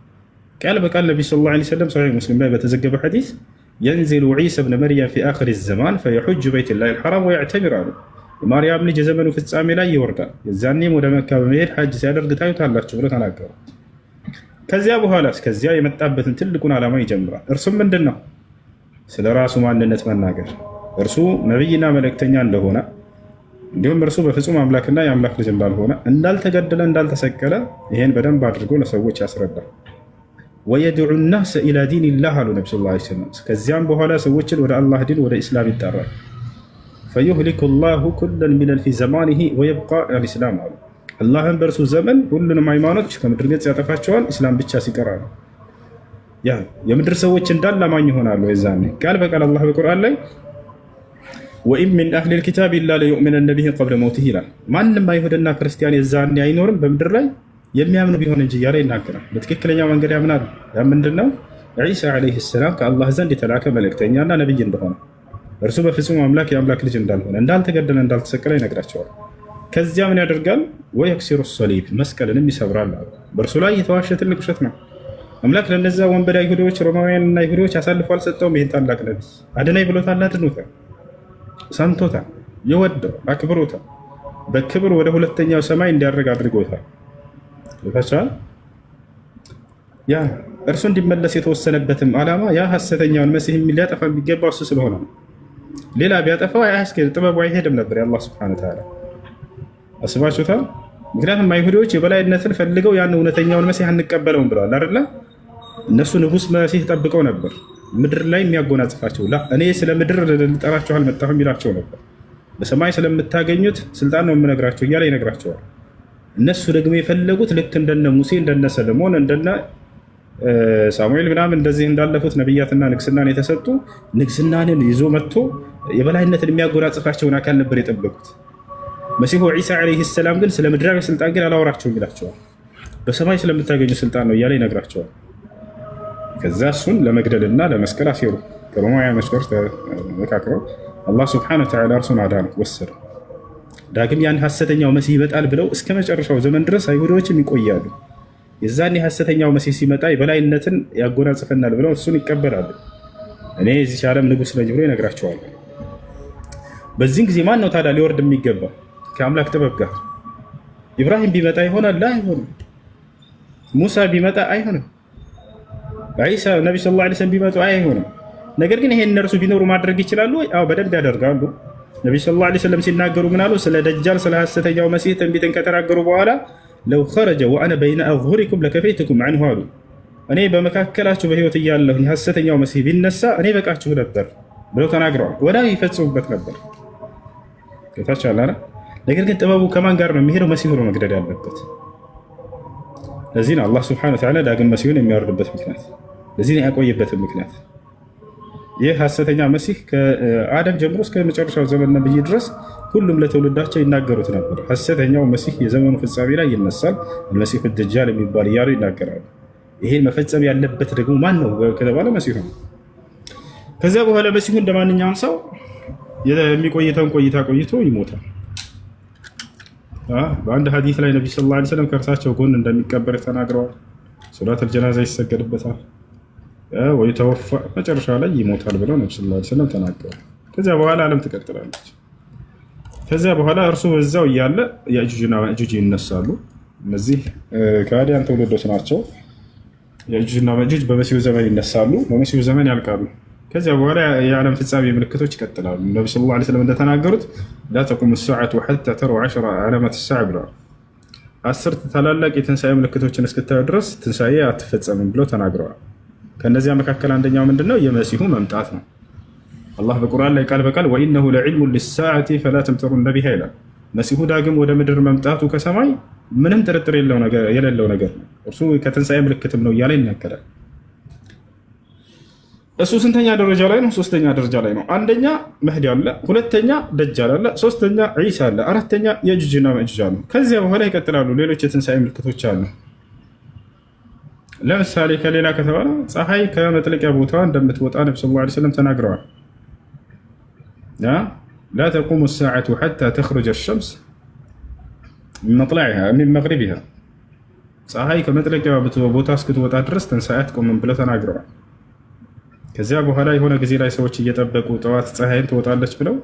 ቃል በቃል ነቢ ሰለላሁ ዐለይሂ ወሰለም ሶሒህ ሙስሊም ላይ በተዘገበ ሐዲስ የንዚሉ ዒሳ ብነ መርየም ፊ አኺሪ ዘማን ፈየሑጁ በይተላሂል ሐራም ወየዕተሚር አሉ። የማርያም ልጅ የዘመኑ ፍጻሜ ላይ ይወርዳል፣ የዛኔም ወደ መካ በመሄድ ሐጅ ሲያደርግ ታዩታላችሁ ብሎ ተናገሩ። ከዚያ በኋላ እስከዚያ የመጣበትን ትልቁን ዓላማ ይጀምራል። እርሱም ምንድን ነው? ስለ ራሱ ማንነት መናገር፣ እርሱ ነቢይና መልእክተኛ እንደሆነ እንዲሁም እርሱ በፍጹም አምላክና የአምላክ ልጅ እንዳልሆነ፣ እንዳልተገደለ፣ እንዳልተሰቀለ ይሄን በደንብ አድርጎ ለሰዎች ያስረዳል። ወየድዑ ናስ ኢላ ዲኒላህ አሉ ነቢ ሰለላሁ ዐለይሂ ወሰለም። ከዚያም በኋላ ሰዎችን ወደ አላህ ዲን ወደ ኢስላም ይጠራል። ፈዩህሊኩ ላሁ ኩለን ሚነን ፊ ዘማኒሂ ወየብቃ አልኢስላም አሉ። አላህም በእርሱ ዘመን ሁሉንም ሃይማኖች ከምድር ገጽ ያጠፋቸዋል፣ ኢስላም ብቻ ሲቀራ ነው። ያ የምድር ሰዎች እንዳለ አማኝ ይሆናሉ። የዛኔ ቃል በቃል አላህ በቁርአን ላይ ወኢን ሚን አህሊል ኪታብ ኢላ ለዩእሚነነ ቢሂ ቀብለ መውቲሂ ይላል። ማንም አይሁድና ክርስቲያን የዛኔ አይኖርም በምድር ላይ የሚያምኑ ቢሆን እንጂ እያለ ይናገራል። በትክክለኛ መንገድ ያምናል። ያ ምንድነው? ዒሳ ዓለይሂ ሰላም ከአላህ ዘንድ የተላከ መልእክተኛና ነቢይ እንደሆነ፣ እርሱ በፍጹም አምላክ የአምላክ ልጅ እንዳልሆነ፣ እንዳልተገደለ፣ እንዳልተሰቀለ ይነግራቸዋል። ከዚያ ምን ያደርጋል? ወየክሲሩ ሰሊብ መስቀልንም ይሰብራል አሉ። በእርሱ ላይ የተዋሸ ትልቅ ውሸት ነው። አምላክ ለነዚያ ወንበዴ አይሁዶች፣ ሮማውያንና አይሁዶች አሳልፎ አልሰጠውም። ይህን ታላቅ ነቢይ አድናይ ብሎታል፣ አድኖታል፣ ሰምቶታል፣ የወደው አክብሮታል። በክብር ወደ ሁለተኛው ሰማይ እንዲያደርግ አድርጎታል። ይፈቻል። ያ እርሱ እንዲመለስ የተወሰነበትም ዓላማ ያ ሐሰተኛውን መሲህ ሊያጠፋ የሚገባው እሱ ስለሆነ ነው። ሌላ ቢያጠፋው አያስኬድ፣ ጥበቡ አይሄድም ነበር የአላህ ሱብሓነሁ ወተዓላ። አስባችሁታል? ምክንያቱም አይሁዶች የበላይነትን ፈልገው ያን እውነተኛውን መሲህ አንቀበለውም ብለዋል አይደለ? እነሱ ንጉስ መሲህ ጠብቀው ነበር ምድር ላይ የሚያጎናጽፋቸው። እኔ ስለ ምድር ልጠራቸው አልመጣሁም ይላቸው ነበር። በሰማይ ስለምታገኙት ስልጣን ነው የምነግራቸው እያለ ይነግራቸዋል። እነሱ ደግሞ የፈለጉት ልክ እንደነ ሙሴ፣ እንደነ ሰለሞን፣ እንደነ ሳሙኤል ምናምን እንደዚህ እንዳለፉት ነቢያትና ንግስናን የተሰጡ ንግስናንን ይዞ መጥቶ የበላይነትን የሚያጎናጽፋቸውን አካል ነበር የጠበቁት። መሲሁ ዒሳ ዓለይሂ ሰላም ግን ስለ ምድራዊ ስልጣን ግን አላወራቸውም ይላቸዋል። በሰማይ ስለምታገኙ ስልጣን ነው እያለ ይነግራቸዋል። ከዛ እሱን ለመግደልና ለመስቀል አሴሩ። ከሮማውያኖች ጋር ተመካክረው አላህ ሱብሓነሁ ወተዓላ እርሱን አዳነው፣ ወሰደ። ዳግም ያን ሐሰተኛው መሲህ ይመጣል ብለው እስከ መጨረሻው ዘመን ድረስ አይሁዶችም ይቆያሉ። የዛኔ ሐሰተኛው መሲህ ሲመጣ የበላይነትን ያጎናጽፈናል ብለው እሱን ይቀበላሉ። እኔ የዚህ ዓለም ንጉስ ነኝ ብሎ ይነግራቸዋል። በዚህን ጊዜ ማን ነው ታዲያ ሊወርድ የሚገባ ከአምላክ ጥበብ ጋር? ኢብራሂም ቢመጣ ይሆናል? ላ አይሆንም። ሙሳ ቢመጣ አይሆንም። ዒሳ ነቢ ሰለላሁ ዐለይሂ ወሰለም ቢመጡ አይሆንም። ነገር ግን ይሄን እነርሱ ቢኖሩ ማድረግ ይችላሉ ወይ? አዎ በደንብ ያደርጋሉ። ነቢ ሰለላሁ ዐለይሂ ወሰለም ሲናገሩ ምን አሉ? ስለ ደጃል ስለ ሐሰተኛው መሲህ ትንቢትን ከተናገሩ በኋላ ለው ኸረጀ ወአነ በይነ አዝሁሪኩም ለከፈይቱኩም ዐንሁ አሉ። እኔ በመካከላችሁ በህይወት እያለሁ ሐሰተኛው መሲህ ቢነሳ እኔ በቃችሁ ነበር ብለው ተናግረዋል። ወዲያው ይፈጽሙበት ነበር። ከታቻለ። ነገር ግን ጥበቡ ከማን ጋር ነው የሚሄደው? መሲሁ ነው መግደል ያለበት። ለዚህ ነው አላህ ሱብሓነሁ ወተዓላ ዳግም መሲሁን የሚያወርድበት ምክንያት፣ ለዚህ ነው ያቆየበትን ምክንያት። ይህ ሐሰተኛ መሲህ ከአደም ጀምሮ እስከ መጨረሻው ዘመን ነብይ ድረስ ሁሉም ለትውልዳቸው ይናገሩት ነበር። ሐሰተኛው መሲህ የዘመኑ ፍጻሜ ላይ ይነሳል፣ መሲሁ ደጃል የሚባል እያሉ ይናገራሉ። ይሄን መፈጸም ያለበት ደግሞ ማን ነው ከተባለ መሲሁ ነው። ከዚያ በኋላ መሲሁ እንደማንኛውም ሰው የሚቆይተውን ቆይታ ቆይቶ ይሞታል። በአንድ ሐዲስ ላይ ነብዩ ሰለላሁ ዐለይሂ ወሰለም ከእርሳቸው ጎን እንደሚቀበር ተናግረዋል። ሶላተል ጀናዛ ይሰገድበታል ወይ ተወፋ፣ መጨረሻ ላይ ይሞታል ብለው ነብዩ ሰለላሁ ዐለይሂ ወሰለም ተናገሩ። ከዚያ በኋላ ዓለም ትቀጥላለች። ከዚያ በኋላ እርሱ በዛው እያለ ያእጁጅና ማእጁጅ ይነሳሉ። እነዚህ ከአዲያን ትውልዶች ናቸው። ያእጁጅና ማእጁጅ በመሲሁ ዘመን ይነሳሉ፣ በመሲሁ ዘመን ያልቃሉ። ከዚያ በኋላ የዓለም ፍጻሜ ምልክቶች ይቀጥላሉ። ነብዩ ሰለላሁ ዐለይሂ ወሰለም እንደተናገሩት ላ ተቁሙ ሰዓቱ ሐታ ተረው 10 ዓለማት ሰዓ ብለዋል። 10 ታላላቅ የትንሣኤ ምልክቶችን እስክታዩ ድረስ ትንሣኤ አትፈጸምም ብለው ተናግረዋል። ከነዚያ መካከል አንደኛው ምንድነው? የመሲሁ መምጣት ነው። አላህ በቁርአን ላይ ቃል በቃል ወኢነሁ ለዒልሙን ሊሳዓቲ ፈላ ተምተሩነ ቢሃ ይላል። መሲሁ ዳግም ወደ ምድር መምጣቱ ከሰማይ ምንም ጥርጥር የሌለው ነገር ነው። እርሱ ከትንሣኤ ምልክትም ነው እያለ ይናገራል። እሱ ስንተኛ ደረጃ ላይ ነው? ሶስተኛ ደረጃ ላይ ነው። አንደኛ መህዲ አለ፣ ሁለተኛ ደጃል አለ፣ ሶስተኛ ዒሳ አለ፣ አራተኛ የእጁጅና መእጁጅ አሉ። ከዚያ በኋላ ይቀጥላሉ። ሌሎች የትንሣኤ ምልክቶች አሉ። ለምሳሌ ከሌላ ከተባለ ፀሐይ ከመጥለቂያ ቦታዋ እንደምትወጣ ነቢ ሰለላሁ ዐለይሂ ወሰለም ተናግረዋል። ላ ተቁሙ ሰዓቱ ሐታ ተኽሩጀ ሸምስ ሚን መግሪቢሃ፣ ፀሐይ ከመጥለቂያ ቦታ እስክትወጣ ድረስ ትንሣኤ አትቆምም ብለው ተናግረዋል። ከዚያ በኋላ የሆነ ጊዜ ላይ ሰዎች እየጠበቁ ጠዋት ፀሐይን ትወጣለች ብለው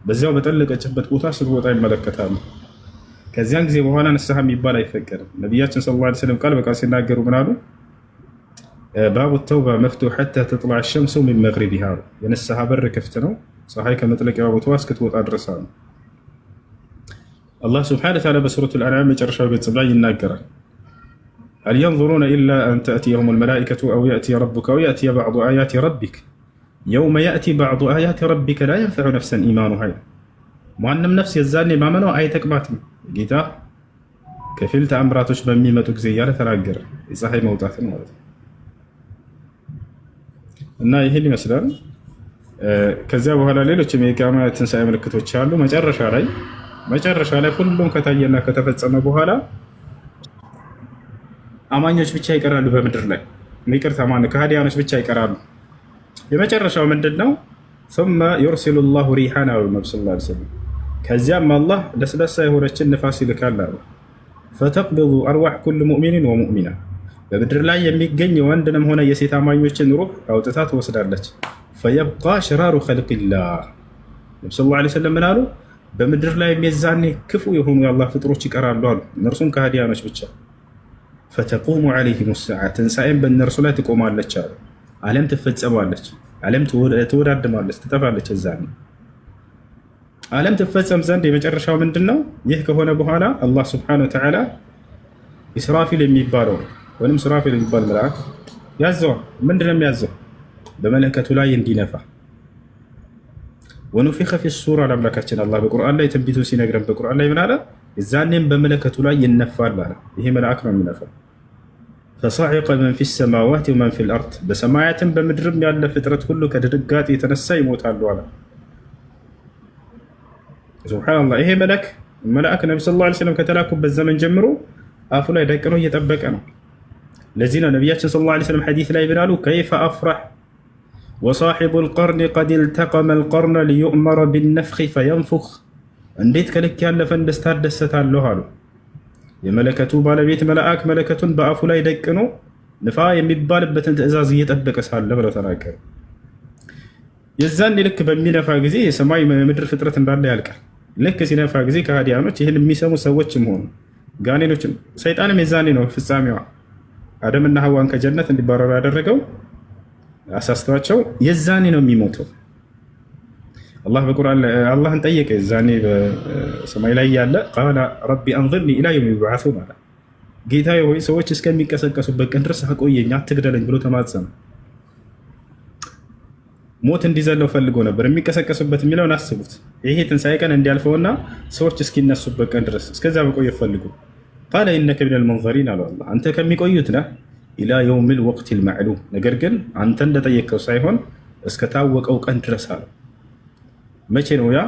በዚያው በጠለቀችበት ቦታ ስትወጣ ይመለከታሉ። ከዚያን ጊዜ በኋላ ንስሐ የሚባል አይፈቀድም። ነቢያችን ሰለላሁ ዐለይሂ ወሰለም ቃል በቃል ሲናገሩ ምን አሉ? ባቡ ተውባ መፍቱሕ ሐታ ተጥለዕ ሸምሱ ሚን መግሪቢሃ፣ የንስሐ በር ክፍት ነው ፀሐይ ከመጥለቂያ ቦታዋ እስክትወጣ ድረስ አሉ። አላህ ሱብሓነሁ ወተዓላ በሱረቱል አንዓም መጨረሻው ገጽ ላይ ይናገራል። هل ينظرون إلا أن تأتيهم الملائكة أو يأتي ربك أو يأتي بعض آيات ربك يوم يأتي بعض آيات ربك لا ينفع نفسا إيمانها ማንም ነፍስ የዛኔ ማመነው አይጠቅማትም። ጌታ ከፊል ተአምራቶች በሚመጡ ጊዜ እያለ ተናገረ፣ የፀሐይ መውጣትን ማለት ነው። እና ይህን ይመስላል። ከዚያ በኋላ ሌሎችም የቂያማ ትንሣኤ ምልክቶች አሉ። መጨረሻ ላይ ሁሉም ከታየና ከተፈጸመ በኋላ አማኞች ብቻ ይቀራሉ በምድር ላይ። ይቅርታ ከሃዲያኖች ብቻ ይቀራሉ። የመጨረሻው ምንድን ነው? ثم يرسل الله ريحانا والنبي صلى الله عليه وسلم ከዚያም አላህ ለስለሳ የሆነችን ንፋስ ይልካል አሉ። فتقبض أرواح كل مؤمن ومؤمنة በምድር ላይ የሚገኝ የወንድንም ሆነ የሴት አማኞችን ሩህ አውጥታ ትወስዳለች። فيبقى شرار خلق الله ነብዩ ሰለላሁ ዐለይሂ ወሰለም ምን አሉ? በምድር ላይ የዛኔ ክፉ የሆኑ የአላህ ፍጥሮች ይቀራሉ አሉ፣ እነርሱም ከሃዲያኖች ብቻ። فتقوم عليهم الساعة ትንሣኤም በእነርሱ ላይ ትቆማለች አሉ። ዓለም ትፈጸማለች፣ ዓለም ትወዳድማለች፣ ትጠፋለች። እዛኔ ዓለም ትፈጸም ዘንድ የመጨረሻው ምንድን ነው? ይህ ከሆነ በኋላ አላህ ስብሓነሁ ወተዓላ ኢስራፊል የሚባለው ወይም ሱራፊል የሚባል መልአክ ያዘዋል። ምንድን ነው የሚያዘው? በመለከቱ ላይ እንዲነፋ። ወኑፊኸ ፊ ሱር አምላካችን አላህ በቁርአን ላይ ትንቢቱን ሲነግረን በቁርአን ላይ ምን አለ? የዛኔም በመለከቱ ላይ ይነፋል አለ። ይሄ መልአክ ነው የሚነፋው። ፈሳዒቀ መን ፊ ሰማዋት ወመን ፊል አርድ፣ በሰማያትም በምድርም ያለ ፍጥረት ሁሉ ከድንጋጤ የተነሳ ይሞታሉ አለ። ሱብሓነላህ። ይሄ መልአክ ነቢ ሰለላሁ ዐለይሂ ወሰለም ከተላኩበት ዘመን ጀምሮ አፉ ላይ ደቅኖ እየጠበቀ ነው። ለዚህ ነው ነቢያችን ሰለላሁ ዐለይሂ ወሰለም ሐዲስ ላይ ብላሉ ከይፈ አፍረሕ ወሳሒቡ ልቀርኒ ቀድ ልተቀመ ልቀርነ ሊዩእመረ ቢነፍኺ ፈየንፉኽ፣ እንዴት ከልክ ያለፈን ደስታ እደሰታለሁ አሉ። የመለከቱ ባለቤት መልአክ መለከቱን በአፉ ላይ ደቅኖ ንፋ የሚባልበትን ትእዛዝ እየጠበቀ ሳለ ብለው ተናገሩ። የዛኔ ልክ በሚነፋ ጊዜ የሰማይ ምድር ፍጥረት እንዳለ ያልቃል። ልክ ሲነፋ ጊዜ ከሃዲያኖች ይህን የሚሰሙ ሰዎችም ሆኑ ጋኔኖችም ሰይጣንም የዛኔ ነው ፍጻሜዋ። አደምና ሐዋን ከጀነት እንዲባረሩ ያደረገው አሳስተዋቸው የዛኔ ነው የሚሞተው። አላህ በቁርአን አላህን ጠየቀ። የዛኔ በሰማይ ላይ ያለ ቃለ ረቢ አንዝርኒ ኢላ የውም ዩብዓሱን አለ። ጌታዬ ሆይ ሰዎች እስከሚቀሰቀሱበት ቀን ድረስ አቆየኝ፣ አትግደለኝ ብሎ ተማጸነ። ሞት እንዲዘለው ፈልጎ ነበር። የሚቀሰቀሱበት የሚለውን አስቡት። ይሄ ትንሣኤ ቀን እንዲያልፈውና ሰዎች እስኪነሱበት ቀን ድረስ እስከዛ መቆየት ፈልጎ ቃለ ኢነከ ሚነል ሙንዘሪን አለ አላህ፣ አንተ ከሚቆዩት ነህ ኢላ የውሚል ወቅቲል ማዕሉም፣ ነገር ግን አንተ እንደጠየቀው ሳይሆን እስከታወቀው ቀን ድረስ አለ። መቼ ነው ያ?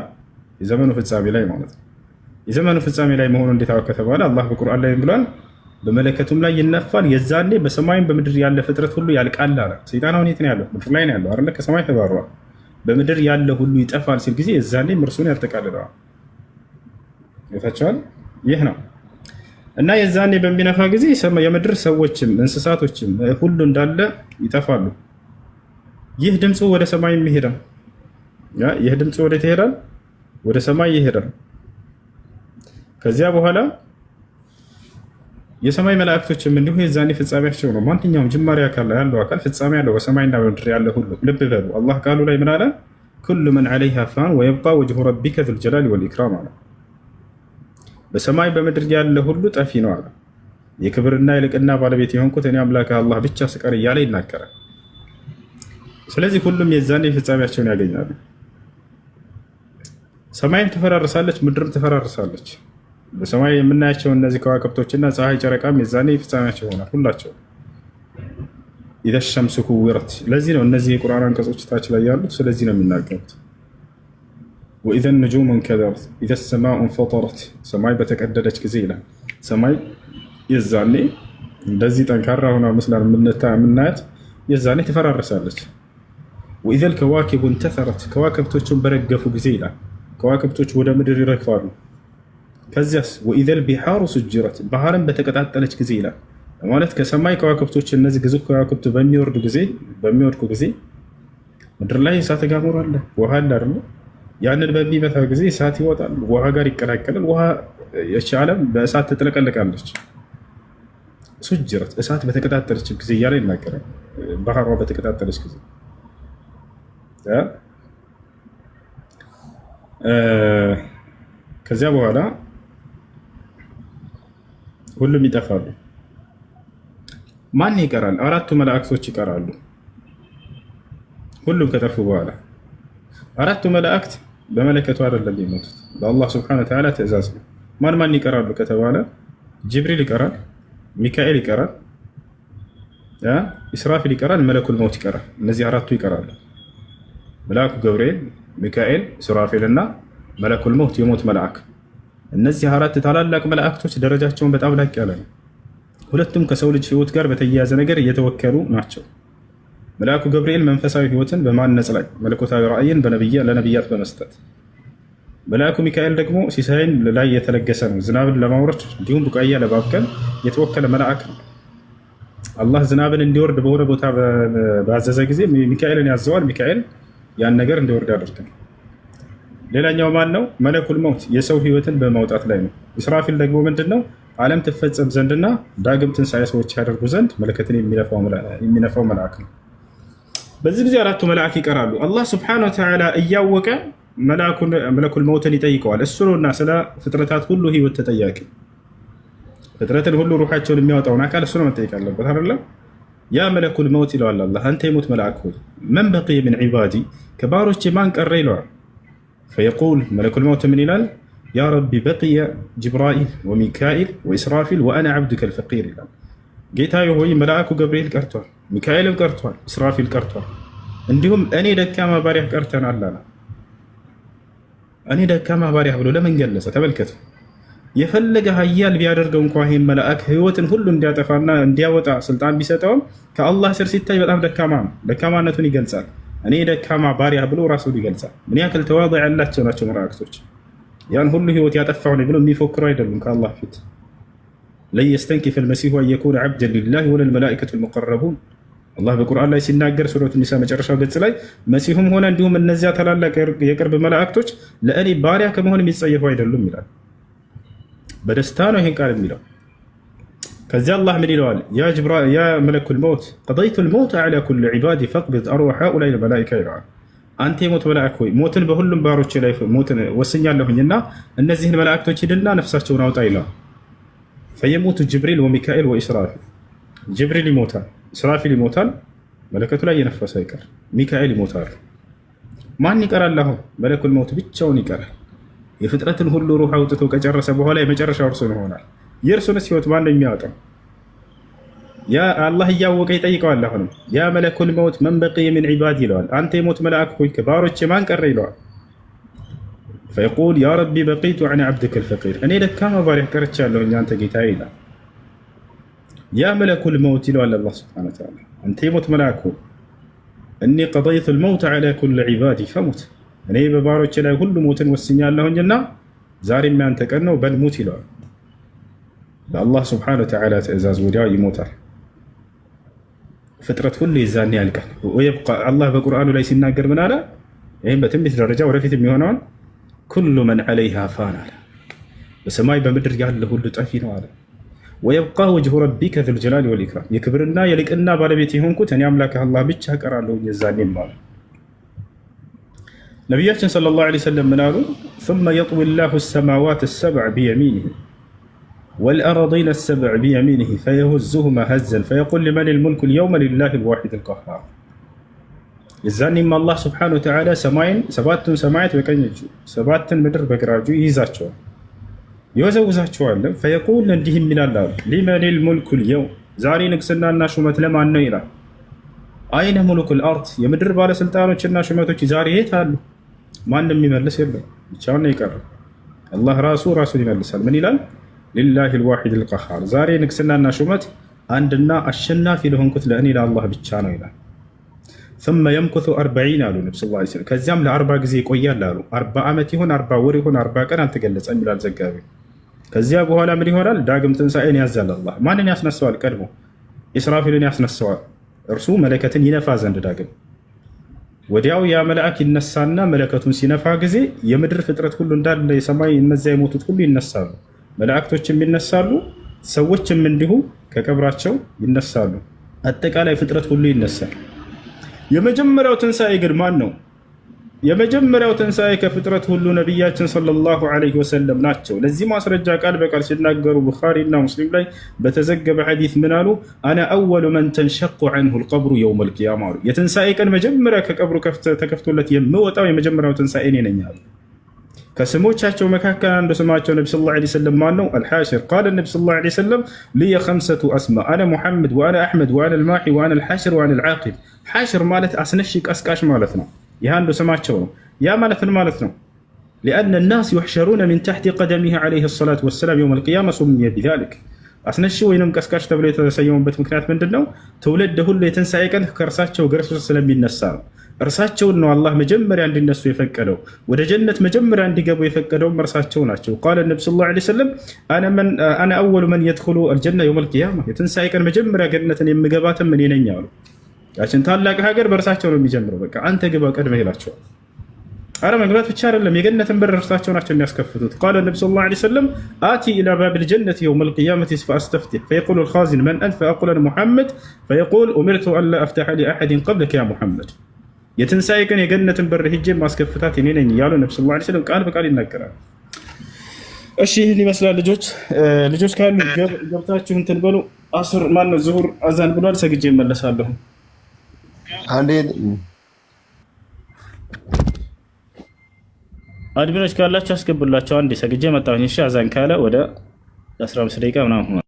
የዘመኑ ፍጻሜ ላይ ማለት ነው። የዘመኑ ፍጻሜ ላይ መሆኑ እንዴት አወቀ ከተባለ አላህ በቁርአን ላይ ብሏል፣ በመለከቱም ላይ ይነፋል፣ የዛኔ በሰማይም በምድር ያለ ፍጥረት ሁሉ ያልቃል አለ። ሰይጣን አሁን የት ነው ያለው? ምድር ላይ ነው ያለው አይደለ? ከሰማይ ተባሯል። በምድር ያለ ሁሉ ይጠፋል ሲል ጊዜ የዛኔም እርሱን ያጠቃልለዋል። ይታቻል። ይህ ነው እና የዛኔ በሚነፋ ጊዜ የምድር ሰዎችም እንስሳቶችም ሁሉ እንዳለ ይጠፋሉ። ይህ ድምፁ ወደ ሰማይ ይሄዳል። ይህ ድምፁ ወዴት ይሄዳል? ወደ ሰማይ ይሄዳል። ከዚያ በኋላ የሰማይ መላእክቶችም እንዲሁ የዛኔ ፍጻሜያቸው ነው። ማንኛውም ጅማሬ አካል ያለው አካል ፍጻሜ ያለው በሰማይና በምድር ያለ ሁሉ። ልብ በሉ አላህ ቃሉ ላይ ምን አለ? ኩሉ መን ዐለይሃ ፋን ወየብቃ ወጅሁ ረቢከ ዙል ጀላሊ ወልኢክራም አለ። በሰማይ በምድር ያለ ሁሉ ጠፊ ነው አለ። የክብርና የልቅና ባለቤት የሆንኩት እኔ አምላክ አላህ ብቻ ስቀር እያለ ይናገራል። ስለዚህ ሁሉም የዛኔ ፍጻሜያቸውን ያገኛሉ። ሰማይም ትፈራርሳለች፣ ምድርም ትፈራርሳለች። በሰማይ የምናያቸው እነዚህ ከዋክብቶችና ፀሐይ፣ ጨረቃም የዛኔ ፍጻሜያቸው ይሆናል ሁላቸው። ኢዘ ሸምሱ ኩዊረት። ለዚህ ነው እነዚህ የቁርአን አንቀጾች ታች ላይ ያሉት ስለዚህ ነው የሚናገሩት። ወኢዘ ነጁሙ እንከደረት፣ ኢዘ ሰማኡ እንፈጠረት፣ ሰማይ በተቀደደች ጊዜ ይላል። ሰማይ የዛኔ እንደዚህ ጠንካራ ሆና መስላል የምናያት የዛኔ ትፈራረሳለች። ወኢዘል ከዋኪቡ እንተሰረት፣ ከዋክብቶቹን በረገፉ ጊዜ ይላል። ከዋክብቶች ወደ ምድር ይረግፋሉ። ከዚያስ ወኢዘል ቢሓሩ ሱጅረት፣ ባህርን በተቀጣጠለች ጊዜ ይላል። ማለት ከሰማይ ከዋክብቶች እነዚህ ግዙፍ ከዋክብት በሚወድቁ ጊዜ ምድር ላይ እሳተ ገሞራ አለ፣ ውሃ አለ አይደል? ያንን በሚመታ ጊዜ እሳት ይወጣል፣ ውሃ ጋር ይቀላቀላል። ውሃ የቻለም በእሳት ትጥለቀለቃለች። ሱጅረት፣ እሳት በተቀጣጠለች ጊዜ እያለ ይናገራል። ባህሯ በተቀጣጠለች ጊዜ ከዚያ በኋላ ሁሉም ይጠፋሉ። ማን ይቀራል? አራቱ መላእክቶች ይቀራሉ። ሁሉም ከጠፉ በኋላ አራቱ መላእክት በመለከቱ አይደለም የሚሞቱት፣ በአላህ ስብሐነሁ ወተዓላ ትእዛዝ ነው። ማን ይቀራሉ ከተባለ ጅብሪል ይቀራል፣ ሚካኤል ይቀራል፣ ኢስራፊል ይቀራል፣ መለኩል መውት ይቀራል። እነዚህ አራቱ ይቀራሉ። መልአኩ ገብርኤል፣ ሚካኤል፣ ኢስራፊል እና መለኩል መውት የሞት መልአክ። እነዚህ አራት ታላላቅ መላእክቶች ደረጃቸውን በጣም ላቅ ያለ ነው። ሁለቱም ከሰው ልጅ ህይወት ጋር በተያያዘ ነገር እየተወከሉ ናቸው። መልአኩ ገብርኤል መንፈሳዊ ህይወትን በማነጽ ላይ፣ መለኮታዊ ራእይን ለነቢያት በመስጠት፣ መልአኩ ሚካኤል ደግሞ ሲሳይን ላይ የተለገሰ ነው። ዝናብን ለማውረድ እንዲሁም ቡቃያ ለማብቀል የተወከለ መልአክ ነው። አላህ ዝናብን እንዲወርድ በሆነ ቦታ ባዘዘ ጊዜ ሚካኤልን ያዘዋል። ሚካኤል ያን ነገር እንዲወርድ ያደርጋል። ሌላኛው ማን ነው? መለኩል መውት የሰው ህይወትን በማውጣት ላይ ነው። ኢስራፊል ደግሞ ምንድን ነው? ዓለም ትፈጸም ዘንድና ዳግም ትንሣኤ ሰዎች ያደርጉ ዘንድ መለከትን የሚነፋው መልአክ ነው። በዚህ ጊዜ አራቱ መልአክ ይቀራሉ። አላህ ስብሐነሁ ወተዓላ እያወቀ መለኩል መውትን ይጠይቀዋል። እሱ ነውና ስለ ፍጥረታት ሁሉ ህይወት ተጠያቂ። ፍጥረትን ሁሉ ሩሓቸውን የሚያወጣውን አካል እሱ ነው መጠየቅ ያለበት አይደለም? ያ መለኩል መውት ይለዋል አላህ፣ አንተ የሞት መልአክ ሆይ መን በቂየ ሚን ዒባዲ፣ ከባሮቼ ማን ቀረ ይለዋል። ፈየቁል መለኩል መውት ምን ይላል? ያ ረቢ በቂየ ጅብራኢል ወሚካኢል ወኢስራፊል ወአና ዓብዱከ ልፈቂር ይላል። ጌታዬ ሆይ መልአኩ ገብርኤል ቀርቷል፣ ሚካኤልም ቀርቷል፣ ኢስራፊል ቀርቷል፣ እንዲሁም እኔ ደካማ ባሪያህ ቀርተናል አለ። እኔ ደካማ ባሪያህ ብሎ ለምን ገለጸ? ተመልከቱ። የፈለገ ሀያል ቢያደርገው እንኳ ይህን መልአክ ህይወትን ሁሉ እንዲያጠፋና እንዲያወጣ ስልጣን ቢሰጠውም ከአላህ ስር ሲታይ በጣም ደካማ ነው። ደካማነቱን ይገልጻል። እኔ ደካማ ባሪያ ብሎ ራሱን ይገልጻል። ምን ያክል ተዋضዕ ያላቸው ናቸው መላእክቶች። ያን ሁሉ ህይወት ያጠፋው ነው ብሎ የሚፎክሩ አይደሉም ከአላህ ፊት። ለን የስተንኪፈ አልመሲሁ አን የኩነ ዐብደን ሊላህ ወለል መላኢከቱ አልሙቀረቡን። አላህ በቁርአን ላይ ሲናገር ሱረቱ ኒሳ መጨረሻው ገጽ ላይ መሲሁም ሆነ እንዲሁም እነዚያ ታላላቅ የቅርብ መላእክቶች ለእኔ ባሪያ ከመሆን የሚጸየፉ አይደሉም ይላል። በደስታ ነው ይህን ቃል የሚለው። ከዚያ አላህ ምን ይለዋል? ያ መለኩል መውት ቀደይቱ ልመውት ዐላ ኩሊ ዒባዲ ፈቅቢድ አርዋሐ ሃኡላኢ ልመላኢካ ይለዋል። አንተ የሞት መልአክ ሆይ ሞትን በሁሉም ባሮች ላይ ሞትን ወስኛለሁኝና እነዚህን መላእክቶች ሂድና ነፍሳቸውን አውጣ ይለዋል። ፈየሙቱ ጅብሪል ወሚካኤል ወኢስራፊል። ጅብሪል ይሞታል፣ ኢስራፊል ይሞታል፣ መለከቱ ላይ የነፈሰ ይቀር፣ ሚካኤል ይሞታል። ማን ይቀራል? አሁን መለኩል መውት ብቻውን ይቀራል። የፍጥረትን ሁሉ ሩህ አውጥቶ ከጨረሰ በኋላ የመጨረሻው እርሱን ይሆናል። የእርሱንስ ህይወት ማን ነው የሚያወጣው? ያ አላህ እያወቀ ይጠይቀዋል። አሁንም ያ መለኩል መውት መን በቂየ ሚን ዒባዲ ይለዋል። አንተ የሞት መልአክ ሆይ ከባሮቼ ማን ቀረ ይለዋል። ፈየቁል ያ ረቢ በቂቱ ዐን ዐብድከ ልፈቂር፣ እኔ ደካማ ባሪያህ ቀርቻለሁኝ አንተ ጌታዬ ይላል። ያ መለኩል መውት ይለዋል አላህ ሱብሓነሁ ወተዓላ፣ አንተ የሞት መልአክ ሆይ እኒ ቀደይቱ ልመውት ዐላ ኩሊ ዒባዲ ፈሙት፣ እኔ በባሮቼ ላይ ሁሉ ሞትን ወስኛለሁኝና ዛሬም ያንተ ቀን ነው በል ሙት ይለዋል። በአላህ ስብሐነሁ ወተዓላ ትእዛዝ ወዲያው ይሞታል። ፍጥረት ሁሉ የዛኔ ያልቃል። ወይብቃ አላህ በቁርአኑ ላይ ሲናገር ምን አለ? ይህም በትንቢት ደረጃ ወደፊት የሚሆነውን ኩሉ መን ዐለይሃ ፋን አለ። በሰማይ በምድር ያለ ሁሉ ጠፊ ነው አለ። ወየብቃ ወጅሁ ረቢከ ዙል ጀላሊ ወልኢክራም፣ የክብርና የልቅና ባለቤት የሆንኩት እኔ አምላክህ አላህ ብቻ እቀራለሁ የዛኔም አለ። ነቢያችን ሰለላሁ ዐለይሂ ወሰለም ምን አሉ? ثم يطوي الله السماوات السبع بيمينه والأرضين السبع بيمينه فيهزهما هزا فيقول لمن الملك اليوم لله الواحد القهار። የዛኔም አላህ ስብሐነሁ ወተዓላ ሰባቱን ሰማያት በቀኝ እጁ ሰባትን ምድር በግራ እጁ ይይዛቸዋል፣ ይወዘውዛቸዋል። ፈየቁል እንዲህም ይላል አሉ ሊመን ልሙልኩ ልየውም፣ ዛሬ ንግስናና ሹመት ለማን ነው ይላል። አይነ ሙሉኩል አርድ የምድር ባለስልጣኖችና ሹመቶች ዛሬ የት አሉ? ማንም የሚመልስ የለም። ብቻውን ነው የቀረው። አላህ ራሱን ይመልሳል። ምን ይላል? ሊላሂ ልዋሒድ ልቀሃር። ዛሬ ንግስናና ሹመት አንድና አሸናፊ ለሆንኩት ለእኔ ለአላህ ብቻ ነው ይላል። ثم يمكث 40 አሉ ነብዩ ሰለላሁ ዐለይሂ ወሰለም። ከዚያም ለ40 ጊዜ ይቆያል አሉ። 40 ዓመት ይሁን 40 ወር ይሁን 40 ቀን አልተገለጸም ይላል ዘጋቢ። ከዚያ በኋላ ምን ይሆናል? ዳግም ትንሣኤን ያዛል አላህ። ማንን ያስነሳዋል? ቀድሞ ኢስራፊልን ያስነሳዋል። እርሱ መለከትን ይነፋ ዘንድ ዳግም። ወዲያው ያ መልአክ ይነሳና መለከቱን ሲነፋ ጊዜ የምድር ፍጥረት ሁሉ እንዳለ የሰማይ እነዚያ የሞቱት ሁሉ ይነሳሉ። መላእክቶችም ይነሳሉ፣ ሰዎችም እንዲሁ ከቀብራቸው ይነሳሉ። አጠቃላይ ፍጥረት ሁሉ ይነሳል። የመጀመሪያው ትንሣኤ ግን ማን ነው? የመጀመሪያው ትንሣኤ ከፍጥረት ሁሉ ነቢያችን ሰለላሁ ዐለይሂ ወሰለም ናቸው። ለዚህ ማስረጃ ቃል በቃል ሲናገሩ ቡኻሪ እና ሙስሊም ላይ በተዘገበ ሐዲስ ምን አሉ? አነ አወሉ መን ተንሸቁ ዐንሁ ልቀብሩ የውመል ቂያማ አሉ። የትንሣኤ ቀን መጀመሪያ ከቀብሩ ተከፍቶለት የምወጣው የመጀመሪያው ትንሣኤ እኔ ነኝ አሉ። ከስሞቻቸው መካከል አንዱ ስማቸው ነቢ ሰለላሁ ዐለይሂ ወሰለም ማን ነው? አልሓሽር ቃለ ነቢ ሰለላሁ ዐለይሂ ወሰለም ልየ ኸምሰቱ አስማ አነ ሙሐመድ ወአነ አሕመድ ወአነ አልማሒ ወአነ አልሓሽር ወአነ አልዓቂብ። ሓሽር ማለት አስነሺ ቀስቃሽ ማለት ነው። ይህ አንዱ ስማቸው ነው። ያ ማለት ምን ማለት ነው? ሊአነ ናስ ዩሕሸሩነ ሚን ተሕቲ ቀደሚህ ዐለይሂ ሰላቱ ወሰላም የውመል ቂያማ ሱሚየ ቢዛሊክ። አስነሺ ወይንም ቀስቃሽ ተብሎ የተሰየሙበት ምክንያት ምንድን ነው? ትውልድ ሁሉ የትንሣኤ ቀን ከእርሳቸው እግር ስር ስለሚነሳ ነው። እርሳቸውን ነው አላህ መጀመሪያ እንዲነሱ የፈቀደው። ወደ ጀነት መጀመሪያ እንዲገቡ የፈቀደውም እርሳቸው ናቸው። ቃለ ነቢ ሰለላሁ ዐለይሂ ወሰለም አነ አወሉ መን የድኹሉ አልጀነ የውመል ቂያማ። የትንሣኤ ቀን መጀመሪያ ገነትን የምገባትም እኔ ነኝ አሉ። ያችን ታላቅ ሀገር በእርሳቸው ነው የሚጀምረው። በቃ አንተ ግባ ቀድመህ ይላቸዋል። አረ መግባት ብቻ አይደለም፣ የገነትን በር እርሳቸው ናቸው የሚያስከፍቱት። ቃለ ነቢ ሰለላሁ ዐለይሂ ወሰለም አቲ ኢላ ባቢል ጀነቲ የውመል ቂያመቲ ፈአስተፍቲህ ፈየቁሉ አልኻዚን መን አንተ ፈአቁሉ አነ ሙሐመድ ፈየቁል ኡሚርቱ አላ አፍተሐ ሊአሐድን ቀብለከ ያ ሙሐመድ። የትንሣኤ ቀን የገነትን በር ሂጄ ማስከፍታት እኔ ነኝ እያሉ ነቢ ሰለላሁ ዐለይሂ ወሰለም ቃል በቃል ይናገራል። እሺ ይህን ይመስላል። ልጆች ካሉ ገብታችሁ እንትን በሉ። አስር ማነው ዙሁር አዛን ብሏል። ሰግጄ እመለሳለሁ። አድሚኖች ካላችሁ አስገቡላቸው። አንዴ ሰግጄ መጣሁኝ። እሺ አዛን ካለ ወደ 15 ደቂቃ ምናምን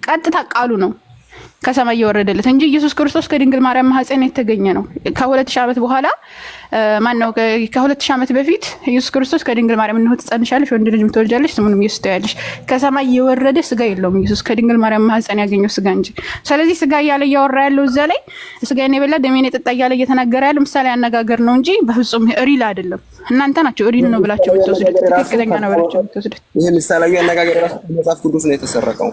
ቀጥታ ቃሉ ነው ከሰማይ የወረደለት እንጂ ኢየሱስ ክርስቶስ ከድንግል ማርያም ማህፀን የተገኘ ነው። ከ2000 ዓመት በኋላ ማነው ከ2000 ዓመት በፊት ኢየሱስ ክርስቶስ ከድንግል ማርያም ነው ትጸንሻለሽ ወንድ ልጅም ትወልጃለሽ ስሙንም ኢየሱስ ትያለሽ። ከሰማይ የወረደ ስጋ የለውም ኢየሱስ ከድንግል ማርያም ማህፀን ያገኘው ስጋ እንጂ። ስለዚህ ስጋ እያለ እያወራ ያለው እዛ ላይ ስጋዬን የበላ ደሜን የጠጣ እያለ እየተናገረ ያለው ምሳሌ አነጋገር ነው እንጂ በፍጹም ሪል አይደለም። እናንተ ናችሁ ሪል ነው ብላችሁ የምትወስዱት፣ ትክክለኛ ነው ብላችሁ የምትወስዱት። ይሄ ምሳሌያዊ አነጋገር ራሱ መጽሐፍ ቅዱስ ነው የተሰረቀው።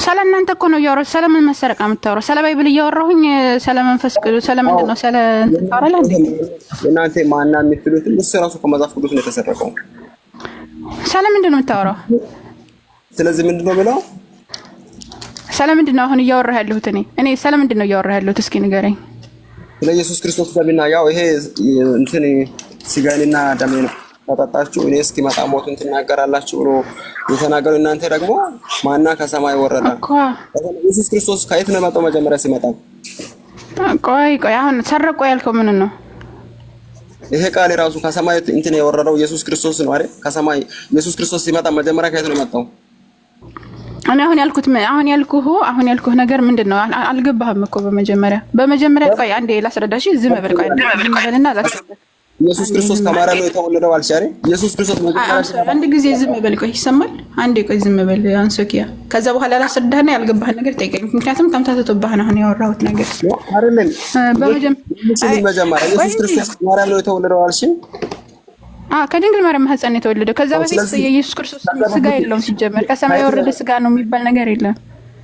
ስለ እናንተ እኮ ነው እያወራሁ። ስለምን መሰረቅ የምታወራው? ስለ ባይብል እያወራሁኝ ስለ መንፈስ ቅዱስ ስለምንድን ነው? ስለ ታወራለህ እንዴ? እናንተ ማና የምትሉት እሱ ራሱ ከመጽሐፍ ቅዱስ ነው የተሰረቀው። ስለምንድን ነው የምታወራው? ስለዚህ ምንድን ነው ብለው ስለምንድን ነው አሁን እያወራህ ያለሁት? እኔ ስለምንድን ነው እያወራህ ያለሁት? እስኪ ንገረኝ። ስለ ኢየሱስ ክርስቶስ ደምና ያው ይሄ እንትን ስጋዬንና ደሜን ተጠጣችሁ እኔ እስኪመጣ ሞቱን ትናገራላችሁ ብሎ የተናገሩ እናንተ ደግሞ ማና ከሰማይ ወረደ እኮ ኢየሱስ ክርስቶስ ከየት ነው የመጣው? መጀመሪያ ሲመጣ ቆይ አሁን ሰረቆ ያልከው ምን ነው? ይሄ ቃል ራሱ ከሰማይ እንትን የወረደው ኢየሱስ ክርስቶስ ነው አይደል? ከሰማይ ኢየሱስ ክርስቶስ ሲመጣ መጀመሪያ ከየት ነው የመጣው? እኔ አሁን ያልኩህ ነገር ምንድነው? አልገባህም እኮ በመጀመሪያ ቆይ አንዴ ላስረዳሽ። ዝም በል ቆይ ዝም በልና ላስረዳሽ። ኢየሱስ ክርስቶስ ከማርያም ነው የተወለደው አልሻሪ? ኢየሱስ ክርስቶስ አንድ ጊዜ ዝም በል ቆይ፣ ይሰማል? አንዴ ቆይ ዝም በል አንሶኪያ። ከዛ በኋላ ላስረዳህና ያልገባህ ነገር ጠይቀኝ። ምክንያቱም ተምታተቶብህ ነው አሁን ያወራሁት ነገር አይደለም። መጀመሪያ ኢየሱስ ክርስቶስ ከማርያም ነው የተወለደው አልሽ? ከድንግል ማርያም ማህፀን ነው የተወለደው። ከዛ በፊት የኢየሱስ ክርስቶስ ስጋ የለውም ሲጀመር። ከሰማይ የወረደ ስጋ ነው የሚባል ነገር የለም።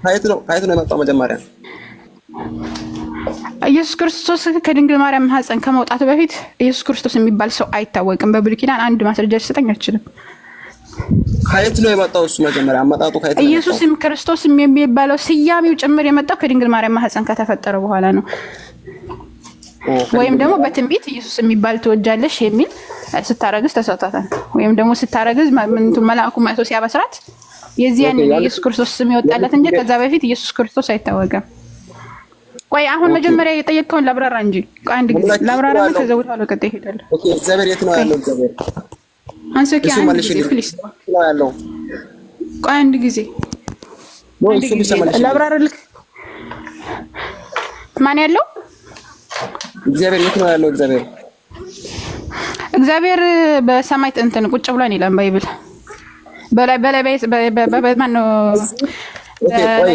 ከየት ነው የመጣው መጀመሪያ? ኢየሱስ ክርስቶስ ከድንግል ማርያም ማህፀን ከመውጣቱ በፊት ኢየሱስ ክርስቶስ የሚባል ሰው አይታወቅም። በብሉይ ኪዳን አንድ ማስረጃ ሊሰጠኝ አይችልም። ከየት ነው የመጣው እሱ መጀመሪያ አመጣጡ? ከየት ነው ኢየሱስ ክርስቶስ የሚባለው ስያሜው ጭምር የመጣው ከድንግል ማርያም ማህፀን ከተፈጠረ በኋላ ነው። ወይም ደግሞ በትንቢት ኢየሱስ የሚባል ትወጃለሽ የሚል ስታረግዝ ተሰጥቷታል። ወይም ደግሞ ስታረግዝ መልአኩ መጥቶ ሲያበስራት የዚያን የኢየሱስ ክርስቶስ ስም ይወጣላት እንጂ ከዛ በፊት ኢየሱስ ክርስቶስ አይታወቅም። ቆይ አሁን መጀመሪያ የጠየቀውን ላብራራ እንጂ ቆይ አንድ ጊዜ ላብራራ ነው። ከዛ ወደ ኋላ ቀጥታ ይሄዳል። ኦኬ እግዚአብሔር የት ነው ያለው? እግዚአብሔር አንሶኪ አንድ ጊዜ ፕሊስ ነው ያለው። ቆይ አንድ ጊዜ ላብራራልክ። ማን ያለው? እግዚአብሔር የት ነው ያለው? እግዚአብሔር በሰማይ እንትን ቁጭ ብሏን ይላል ባይብል። በላይ ማን ነው?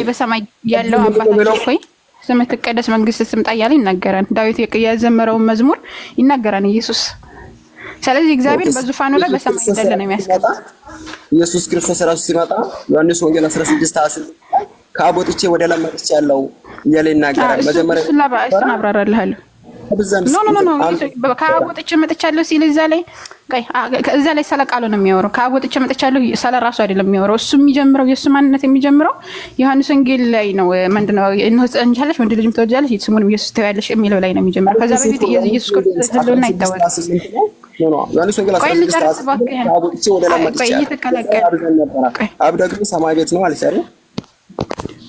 በሰማይ ያለው አባታችን ሆይ ስምህ ትቀደስ መንግስትህ ትምጣ እያለ ይናገራል። ዳዊት የዘመረውን መዝሙር ይናገራል ኢየሱስ። ስለዚህ እግዚአብሔር በዙፋኑ ላይ በሰማይ እንዳለ ነው የሚያስቀምጠው። ኢየሱስ ክርስቶስ ራሱ ሲመጣ ዮሐንስ ወንጌል 16:10 ከአብ ወጥቼ ወደ ላይ መጥቻለሁ እያለ ይናገራል። መጀመሪያ እሱን አብራራልሃለሁ። ኖ ከአብ ወጥቼ መጥቻለሁ ሲል እዛ ላይ ስለ ቃሉ ነው የሚያወራው። ከአብ ወጥቼ መጥቻለሁ ስለ ራሱ አይደለም የሚያወራው። እሱ የሚጀምረው የእሱ ማንነት የሚጀምረው ዮሐንስ ወንጌል ላይ ነው። ምንድነው እነሆ ትጸንሻለሽ ወንድ ልጅም ትወልጃለሽ ስሙንም ኢየሱስ ትይዋለሽ የሚለው ላይ ነው የሚጀምረው። ከዛ በፊት ኢየሱስ ክርስቶስ ህልውና አይታወቅም። ቆይ ልጨርስ እባክህ። ቆይ እየተቀላቀለ አብ ደግሞ ሰማይ ቤት ነው አልሽ አይደል?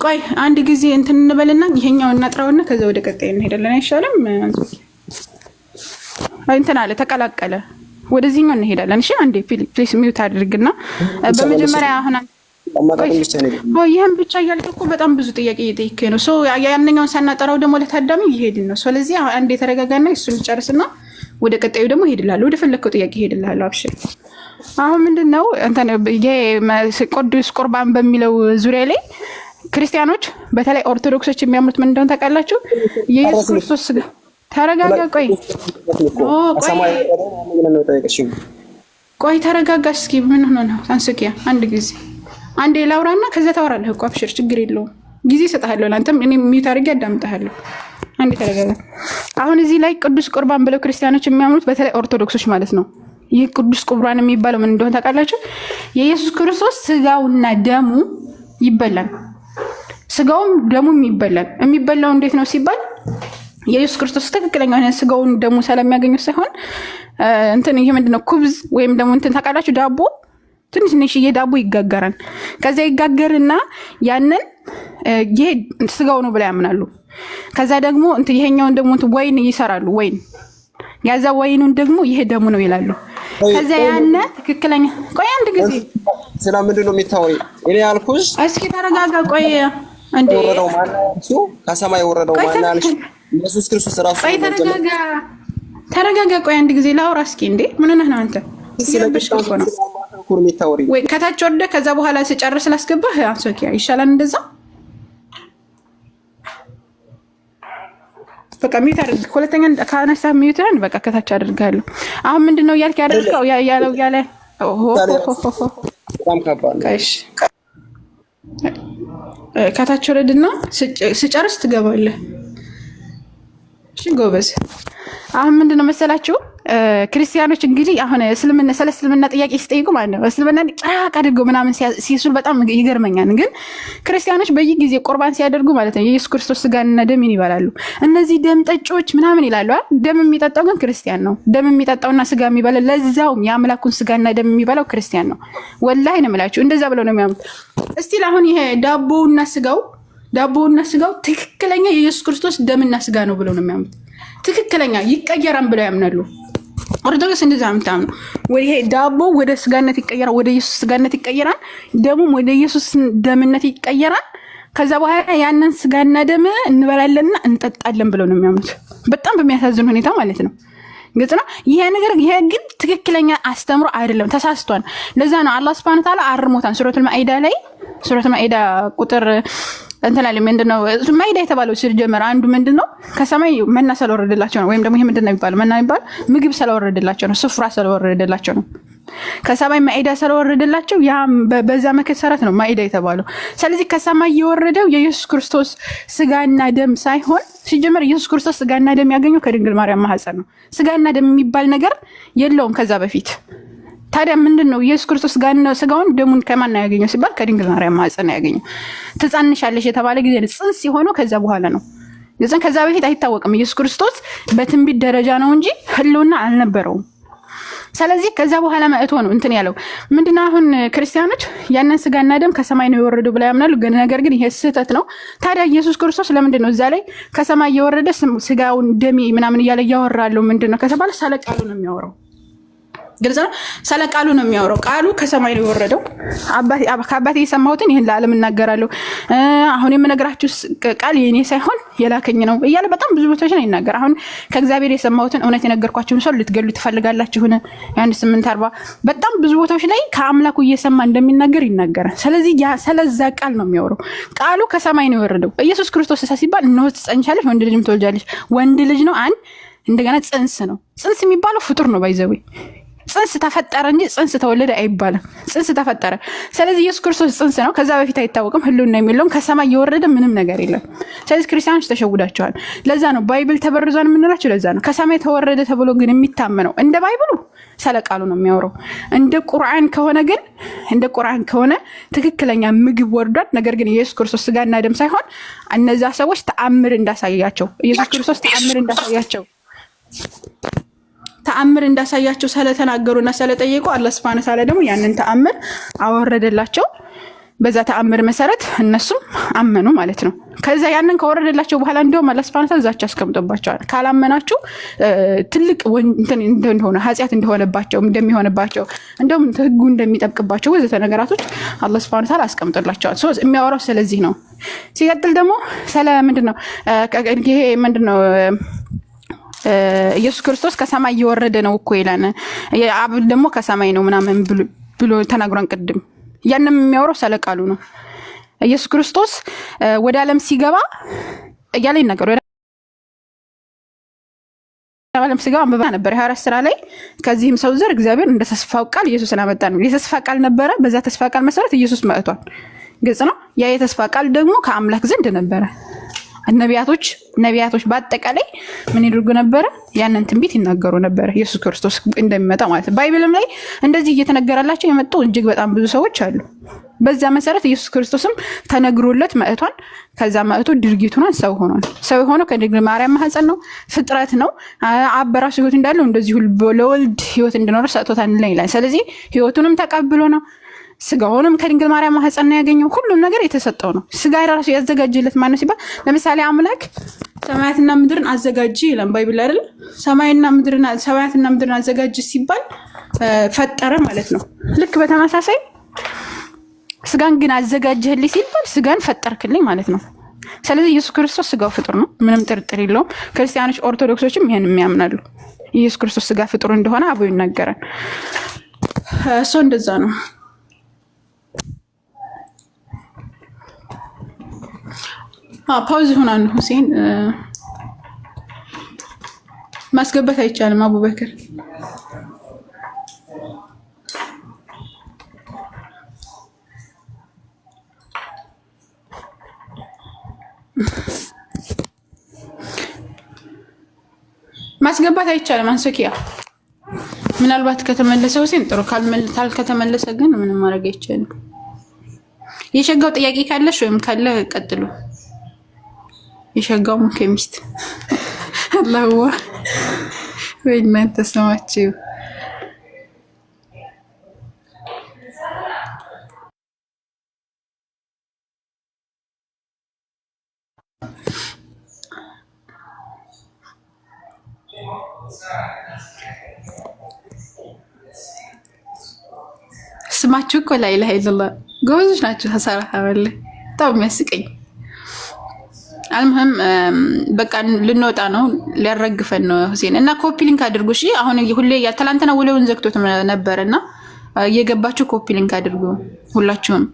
ቆይ አንድ ጊዜ እንትን እንበልና ይሄኛውን እናጥራውና ከዛ ወደ ቀጣይ እንሄዳለን። አይሻልም? እንትን አለ ተቀላቀለ። ወደዚህኛው እንሄዳለን። እሺ አንዴ ፕሊስ ሚውት አድርግና በመጀመሪያ አሁን ይሄን ብቻ እያልክ እኮ በጣም ብዙ ጥያቄ እየጠየከኝ ነው። ያንኛውን ሳናጠራው ደግሞ ለታዳሚ እየሄድን ነው። ስለዚህ አንዴ ተረጋጋና እሱን ልጨርስና ወደ ቀጣዩ ደግሞ እሄድልሃለሁ። ወደ ፈለግከው ጥያቄ እሄድልሃለሁ። አብሽር። አሁን ምንድነው እንትን ቅዱስ ቁርባን በሚለው ዙሪያ ላይ ክርስቲያኖች በተለይ ኦርቶዶክሶች የሚያምኑት ምን እንደሆነ ታውቃላችሁ? የኢየሱስ ክርስቶስ ስጋ ተረጋጋ። ቆይ ተረጋጋ እስኪ። ምን ሆነ ነው አንስኪያ? አንድ ጊዜ አንዴ ላውራና ከዛ ታወራለህ እኮ አብሽር፣ ችግር የለውም። ጊዜ እሰጥሃለሁ። አንተም እኔ ሚውት አድርጌ አዳምጥሃለሁ። አንዴ ተረጋጋ። አሁን እዚህ ላይ ቅዱስ ቁርባን ብለው ክርስቲያኖች የሚያምኑት በተለይ ኦርቶዶክሶች ማለት ነው። ይህ ቅዱስ ቁርባን የሚባለው ምን እንደሆነ ታውቃላችሁ? የኢየሱስ ክርስቶስ ስጋውና ደሙ ይበላል። ስጋውም ደሙም ይበላል። የሚበላው እንዴት ነው ሲባል የኢየሱስ ክርስቶስ ትክክለኛ የሆነ ስጋውን ደሙ ስለሚያገኙት ሳይሆን እንትን ይሄ ምንድነው ኩብዝ ወይም ደግሞ እንትን ታውቃላችሁ፣ ዳቦ ትንሽዬ ዳቦ ይጋገራል። ከዛ ይጋገርና ያንን ይሄ ስጋው ነው ብለው ያምናሉ። ከዛ ደግሞ ይሄኛውን ደግሞ ወይን ይሰራሉ። ወይን ያዛ ወይኑን ደግሞ ይሄ ደሙ ነው ይላሉ። ከዛ ያነ ትክክለኛ ቆይ አንድ ጊዜ ስለምንድን ነው የሚታወሪ? እኔ ያልኩሽ እስኪ ተረጋጋ። ቆይ እንዴ ወረደው ማን እሱ ከሰማይ ወረደው ማን ያልሽ ኢየሱስ ክርስቶስ ራሱ። ቆይ ተረጋጋ። ቆይ አንድ ጊዜ ላውራ እስኪ። እንዴ ምን ነህ ነው አንተ? ወይ ከታች ወርደ ከዛ በኋላ ስጨርስ ላስገባህ። አንሶኪያ ይሻላል እንደዛ። በቃ ሚዩት አድርግ። ሁለተኛ ካነሳ ሚዩትን በቃ ከታች አድርጋለሁ። አሁን ምንድነው እያልክ ያደርገው ያለው ያለ በጣም ከባድ ነው። እሺ ከታች ወረድና ስጨርስ ትገባለህ። እሺ ጎበዝ። አሁን ምንድነው መሰላችሁ ክርስቲያኖች እንግዲህ አሁን ስለ እስልምና ጥያቄ ሲጠይቁ ማለት ነው እስልምና ጫቅ አድርገው ምናምን ሲሱል በጣም ይገርመኛል። ግን ክርስቲያኖች በየጊዜ ቁርባን ሲያደርጉ ማለት ነው የኢየሱስ ክርስቶስ ስጋና ደም ይበላሉ። እነዚህ ደም ጠጮች ምናምን ይላሉ። ደም የሚጠጣው ግን ክርስቲያን ነው። ደም የሚጠጣውና ስጋ የሚበላው ለዛውም የአምላኩን ስጋና ደም የሚበላው ክርስቲያን ነው። ወላሂ ነው የምላችሁ። እንደዛ ብለው ነው የሚያምኑት። እስቲ አሁን ይሄ ዳቦውና ስጋው ትክክለኛ የኢየሱስ ክርስቶስ ደምና ስጋ ነው ብለው ነው የሚያምኑት። ትክክለኛ ይቀየራል ብለው ያምናሉ። ኦርቶዶክስ እንደዛ ምታምኑ ወይ ይሄ ዳቦ ወደ ስጋነት ይቀየራል፣ ወደ ኢየሱስ ስጋነት ይቀየራል፣ ደሙም ወደ ኢየሱስ ደምነት ይቀየራል። ከዛ በኋላ ያንን ስጋና ደም እንበላለንና እንጠጣለን ብለው ነው የሚያምኑት። በጣም በሚያሳዝን ሁኔታ ማለት ነው። ግልጽ ነው ይሄ ግን ትክክለኛ አስተምሮ አይደለም፣ ተሳስቷል። ለዛ ነው አላህ Subhanahu Wa Ta'ala አርሞታን ሱረቱል ማኢዳ ቁጥር እንትና ላይ ምንድነው ማይዳ የተባለው ሲጀመር አንዱ ምንድነው ከሰማይ መና ስለወረደላቸው ነው። ወይም ደግሞ ይሄ ምንድነው የሚባለው መና የሚባለው ምግብ ስለወረደላቸው ነው። ስፍራ ስለወረደላቸው ነው። ከሰማይ ማይዳ ስለወረደላቸው ያ በዛ መከሰረት ነው ማይዳ የተባለው። ስለዚህ ከሰማይ የወረደው የኢየሱስ ክርስቶስ ስጋና ደም ሳይሆን ሲጀመር ኢየሱስ ክርስቶስ ስጋና ደም ያገኘው ከድንግል ማርያም ማህፀን ነው። ስጋና ደም የሚባል ነገር የለውም ከዛ በፊት። ታዲያ ምንድነው ኢየሱስ ክርስቶስ ስጋውን ደሙን ከማን ያገኘው ሲባል ከድንግል ማርያም ማህፀን ያገኘው። ትጸንሻለሽ የተባለ ጊዜ ጽንስ የሆነው ከዛ በኋላ ነው። ከዛ በፊት አይታወቅም። ኢየሱስ ክርስቶስ በትንቢት ደረጃ ነው እንጂ ህልውና አልነበረውም። ስለዚህ ከዛ በኋላ መጥቶ ነው እንትን ያለው። ምንድነው አሁን ክርስቲያኖች ያንን ስጋና ደም ከሰማይ ነው የወረደው ብለው ያምናሉ። ነገር ግን ይሄ ስህተት ነው። ታዲያ ኢየሱስ ክርስቶስ ለምንድን ነው እዛ ላይ ከሰማይ የወረደ ስጋውን ደሜ ምናምን እያለ እያወራለው? ምንድነው ከተባለ ስለ ቃሉ ነው የሚያወራው። ግልጽ ነው። ስለ ቃሉ ነው የሚያወራው። ቃሉ ከሰማይ ነው የወረደው። ከአባቴ የሰማሁትን ይህን ለዓለም እናገራለሁ። አሁን የምነግራችሁ ቃል የኔ ሳይሆን የላከኝ ነው እያለ በጣም ብዙ ቦታዎች ላይ ይናገር። አሁን ከእግዚአብሔር የሰማሁትን እውነት የነገርኳችሁን ሰው ልትገሉ ትፈልጋላችሁን? ያን 8:40 በጣም ብዙ ቦታዎች ላይ ከአምላኩ እየሰማ እንደሚናገር ይናገራል። ስለዚህ ስለዛ ቃል ነው የሚያወራው። ቃሉ ከሰማይ ነው የወረደው። ኢየሱስ ክርስቶስ ሲባል እነሆ ትጸንሻለሽ፣ ወንድ ልጅም ትወልጃለሽ። ወንድ ልጅ ነው እንደገና ጽንስ ነው። ጽንስ የሚባለው ፍጡር ነው ባይዘዌ ጽንስ ተፈጠረ እንጂ ጽንስ ተወለደ አይባልም። ጽንስ ተፈጠረ። ስለዚህ ኢየሱስ ክርስቶስ ጽንስ ነው። ከዛ በፊት አይታወቅም። ህልውና የሚለውም ከሰማይ የወረደ ምንም ነገር የለም። ስለዚህ ክርስቲያኖች ተሸውዳቸዋል። ለዛ ነው ባይብል ተበርዟን የምንላቸው። ለዛ ነው ከሰማይ ተወረደ ተብሎ ግን የሚታመነው እንደ ባይብሉ ስለ ቃሉ ነው የሚያወራው። እንደ ቁርአን ከሆነ ትክክለኛ ምግብ ወርዷል። ነገር ግን ኢየሱስ ክርስቶስ ስጋና ደም ሳይሆን እነዛ ሰዎች ተአምር እንዳሳያቸው ኢየሱስ ክርስቶስ ተአምር እንዳሳያቸው ስለተናገሩና ስለጠየቁ አላህ Subhanahu Wa Ta'ala ደግሞ ያንን ተአምር አወረደላቸው። በዛ ተአምር መሰረት እነሱም አመኑ ማለት ነው። ከዛ ያንን ከወረደላቸው በኋላ እንደውም አላህ Subhanahu Wa Ta'ala ዛቻ አስቀምጦባቸዋል። ካላመናችሁ ትልቅ እንደሆነ ኃጢአት እንደሚሆንባቸው እንደውም ህጉ እንደሚጠብቅባቸው ወዘተ ነገራቶች አላህ Subhanahu Wa Ta'ala አስቀምጦላቸዋል። የሚያወራው ስለዚህ ነው። ሲቀጥል ደግሞ ስለ ምንድነው ይሄ ምንድነው ኢየሱስ ክርስቶስ ከሰማይ እየወረደ ነው እኮ ይላል። አብ ደግሞ ከሰማይ ነው ምናምን ብሎ ተናግሯን ቅድም። ያንም የሚያወራው ስለ ቃሉ ነው። ኢየሱስ ክርስቶስ ወደ ዓለም ሲገባ እያለ ይናገር። ወደ ዓለም ሲገባ አንበባ ነበር 24 ስራ ላይ ከዚህም ሰው ዘር እግዚአብሔር እንደ ተስፋው ቃል ኢየሱስን አመጣ ነው። የተስፋ ቃል ነበረ። በዛ ተስፋ ቃል መሰረት ኢየሱስ መጥቷል። ግልጽ ነው። ያ የተስፋ ቃል ደግሞ ከአምላክ ዘንድ ነበረ። ነቢያቶች በአጠቃላይ ምን ይደርጉ ነበር? ያንን ትንቢት ይናገሩ ነበር ኢየሱስ ክርስቶስ እንደሚመጣ ማለት ነው። ባይብልም ላይ እንደዚህ እየተነገራላቸው የመጡ እጅግ በጣም ብዙ ሰዎች አሉ። በዛ መሰረት ኢየሱስ ክርስቶስም ተነግሮለት መጥቷል። ከዛ መጥቶ ድርጊቱን ሰው ሆኗል። ሰው የሆነው ከድንግል ማርያም ማህፀን ነው። ፍጥረት ነው። አብ በራሱ ህይወት እንዳለው እንደዚሁ ለወልድ ህይወት እንዲኖር ሰጥቶታል ይላል። ስለዚህ ህይወቱንም ተቀብሎ ነው ስጋውንም ከድንግል ማርያም ማህፀን ነው ያገኘው። ሁሉም ነገር የተሰጠው ነው። ስጋ ራሱ ያዘጋጀለት ማን ነው ሲባል ለምሳሌ አምላክ ሰማያትና ምድርን አዘጋጅ ይላል ባይብል አይደል? ሰማያትና ምድርን አዘጋጅ ሲባል ፈጠረ ማለት ነው። ልክ በተመሳሳይ ስጋን ግን አዘጋጀህልኝ ሲባል ስጋን ፈጠርክልኝ ማለት ነው። ስለዚህ ኢየሱስ ክርስቶስ ስጋው ፍጡር ነው፣ ምንም ጥርጥር የለውም። ክርስቲያኖች ኦርቶዶክሶችም ይሄን የሚያምናሉ። ኢየሱስ ክርስቶስ ስጋ ፍጡር እንደሆነ አብሮ ይናገራል። እሱ እንደዛ ነው። ፓውዝ ይሆናል። ሁሴን ማስገባት አይቻልም። አቡበክር ማስገባት አይቻልም። አንሶኪያ ምናልባት ከተመለሰ ሁሴን ጥሩ፣ ከተመለሰ ግን ምንም ማድረግ አይቻልም። የሸጋው ጥያቄ ካለሽ ወይም ካለ ቀጥሉ። የሸጋው ከሚስት አላህ ወይ እናንተ ሰማችሁ። ስማችሁ እኮ ላይ ኢላሀ ኢለላህ ጎበዞች ናቸው። ሀሳራ አለ በጣም የሚያስቀኝ። አልሙህም በቃ ልንወጣ ነው፣ ሊያረግፈን ነው ሁሴን እና ኮፒ ሊንክ አድርጉ። እሺ አሁን ሁሌ ትላንትና ውለውን ዘግቶት ነበርና እየገባችሁ ኮፒ ሊንክ አድርጉ ሁላችሁም፣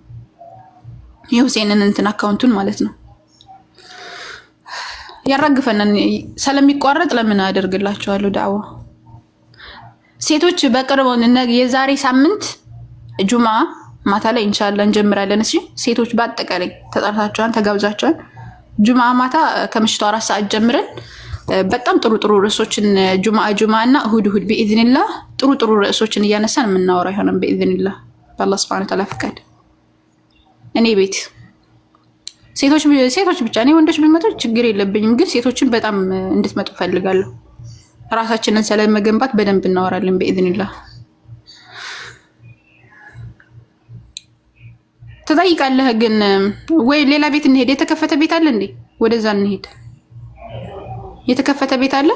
የሁሴንን እንትን አካውንቱን ማለት ነው። ያረግፈን ስለሚቋረጥ ለምን አደርግላችኋለሁ ዳዋ። ሴቶች በቅርብ የዛሬ ሳምንት ጁማ ማታ ላይ ኢንሻአላህ እንጀምራለን። እሺ ሴቶች በአጠቃላይ ተጠርታችኋል፣ ተጋብዛችኋል። ጁማ ማታ ከምሽቱ 4 ሰዓት ጀምረን በጣም ጥሩ ጥሩ ርዕሶችን ጁማ እና እሁድ በኢዝኒላህ ጥሩ ርዕሶችን እያነሳን የምናወራ ይሆናል በኢዝኒላህ በአላህ Subhanahu Wa Ta'ala ፍቃድ። እኔ ቤት ሴቶች ብቻ ነው፣ ወንዶች ቢመጡ ችግር የለብኝም፣ ግን ሴቶችን በጣም እንድትመጡ ፈልጋለሁ። ራሳችንን ስለመገንባት በደንብ እናወራለን በኢዝኒላህ። ትጠይቃለህ ግን ወይ ሌላ ቤት እንሄድ? የተከፈተ ቤት አለ እንዴ? ወደዛ እንሄድ። የተከፈተ ቤት አለ?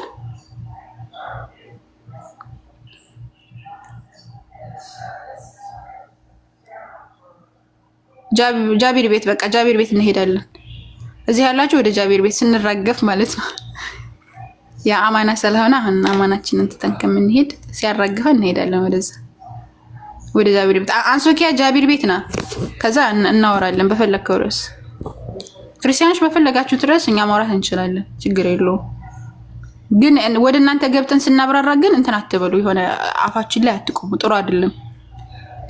ጃቢር ቤት፣ በቃ ጃቢር ቤት እንሄዳለን። እዚህ ያላችሁ ወደ ጃቢር ቤት ስንራገፍ ማለት ነው። ያ አማና ስለሆነ አሁን አማናችንን ትተን ከምንሄድ ሲያራግፈን እንሄዳለን ወደ ጃቢር ቤት። አንሶኪያ ጃቢር ቤት ና፣ ከዛ እናወራለን በፈለከው ርዕስ። ክርስቲያኖች በፈለጋችሁ ድረስ እኛ ማውራት እንችላለን፣ ችግር የለውም። ግን ወደ እናንተ ገብተን ስናብራራ ግን እንትን አትበሉ፣ የሆነ አፋችን ላይ አትቆሙ፣ ጥሩ አይደለም።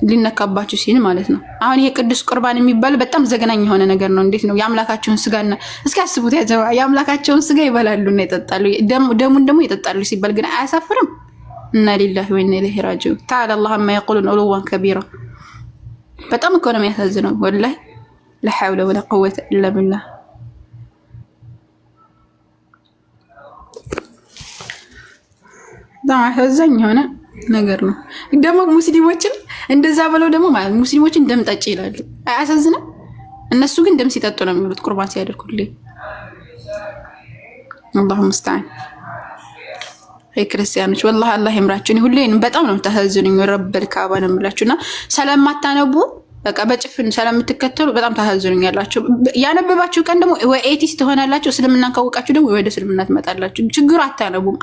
ሊነካባችሁ ሲል ማለት ነው። አሁን ይሄ ቅዱስ ቁርባን የሚባል በጣም ዘገናኝ የሆነ ነገር ነው። እንዴት ነው የአምላካቸውን ስጋና እስኪ አስቡት፣ የአምላካቸውን ስጋ ይበላሉና ይጠጣሉ፣ ደሙን ደግሞ ይጠጣሉ ሲባል ግን አያሳፍርም? እና ሊላሂ ወኢና ኢለይሂ ራጂዑን ተዓላ አላህ አማ የቁሉን ዑሉዋን ከቢራ። በጣም እኮ ነው የሚያሳዝነው ወላሂ። ላ ሐውለ ወላ ቁወተ ኢላ ቢላህ። በጣም አሳዛኝ የሆነ ነገር ነው። ደግሞ ሙስሊሞችን እንደዛ ብለው ደግሞ ማለት ሙስሊሞችን ደም ጠጪ ይላሉ። አያሳዝንም? እነሱ ግን ደም ሲጠጡ ነው የሚሉት ቁርባን ሲያደርጉልኝ። አላሁ ሙስተዓን። ክርስቲያኖች ወላሂ አላህ ይምራችሁ። ሁሌም በጣም ነው የምታሳዝኑኝ። ረበል ካባ ነው የምላችሁና ስለማታነቡ በቃ በጭፍን ስለምትከተሉ በጣም ታሳዝኑኛላችሁ። ያነበባችሁ ቀን ደግሞ ወይ ኤቲስት ትሆናላችሁ፣ እስልምናን ካወቃችሁ ደግሞ ወደ እስልምና ትመጣላችሁ። ችግሩ አታነቡም።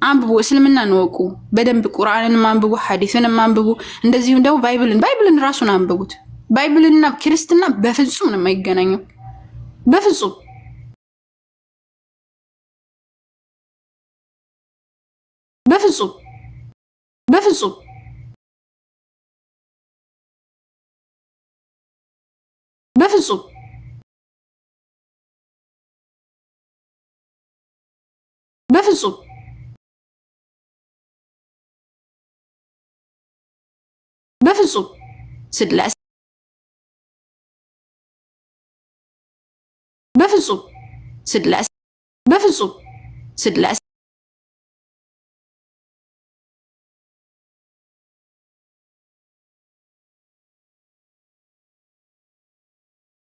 አንብቡ፣ እስልምናን ወቁ በደንብ። ቁርአንንም አንብቡ፣ ሐዲስንም አንብቡ። እንደዚሁም ደግሞ ባይብልን ራሱን አንብቡት። ባይብልና ክርስትና በፍጹም ነው የማይገናኘው፣ በፍጹም በፍጹም በፍጹም በፍጹም በፍጹም በፍጹም ስላሴ በፍጹም ስላሴ በፍጹም ስላሴ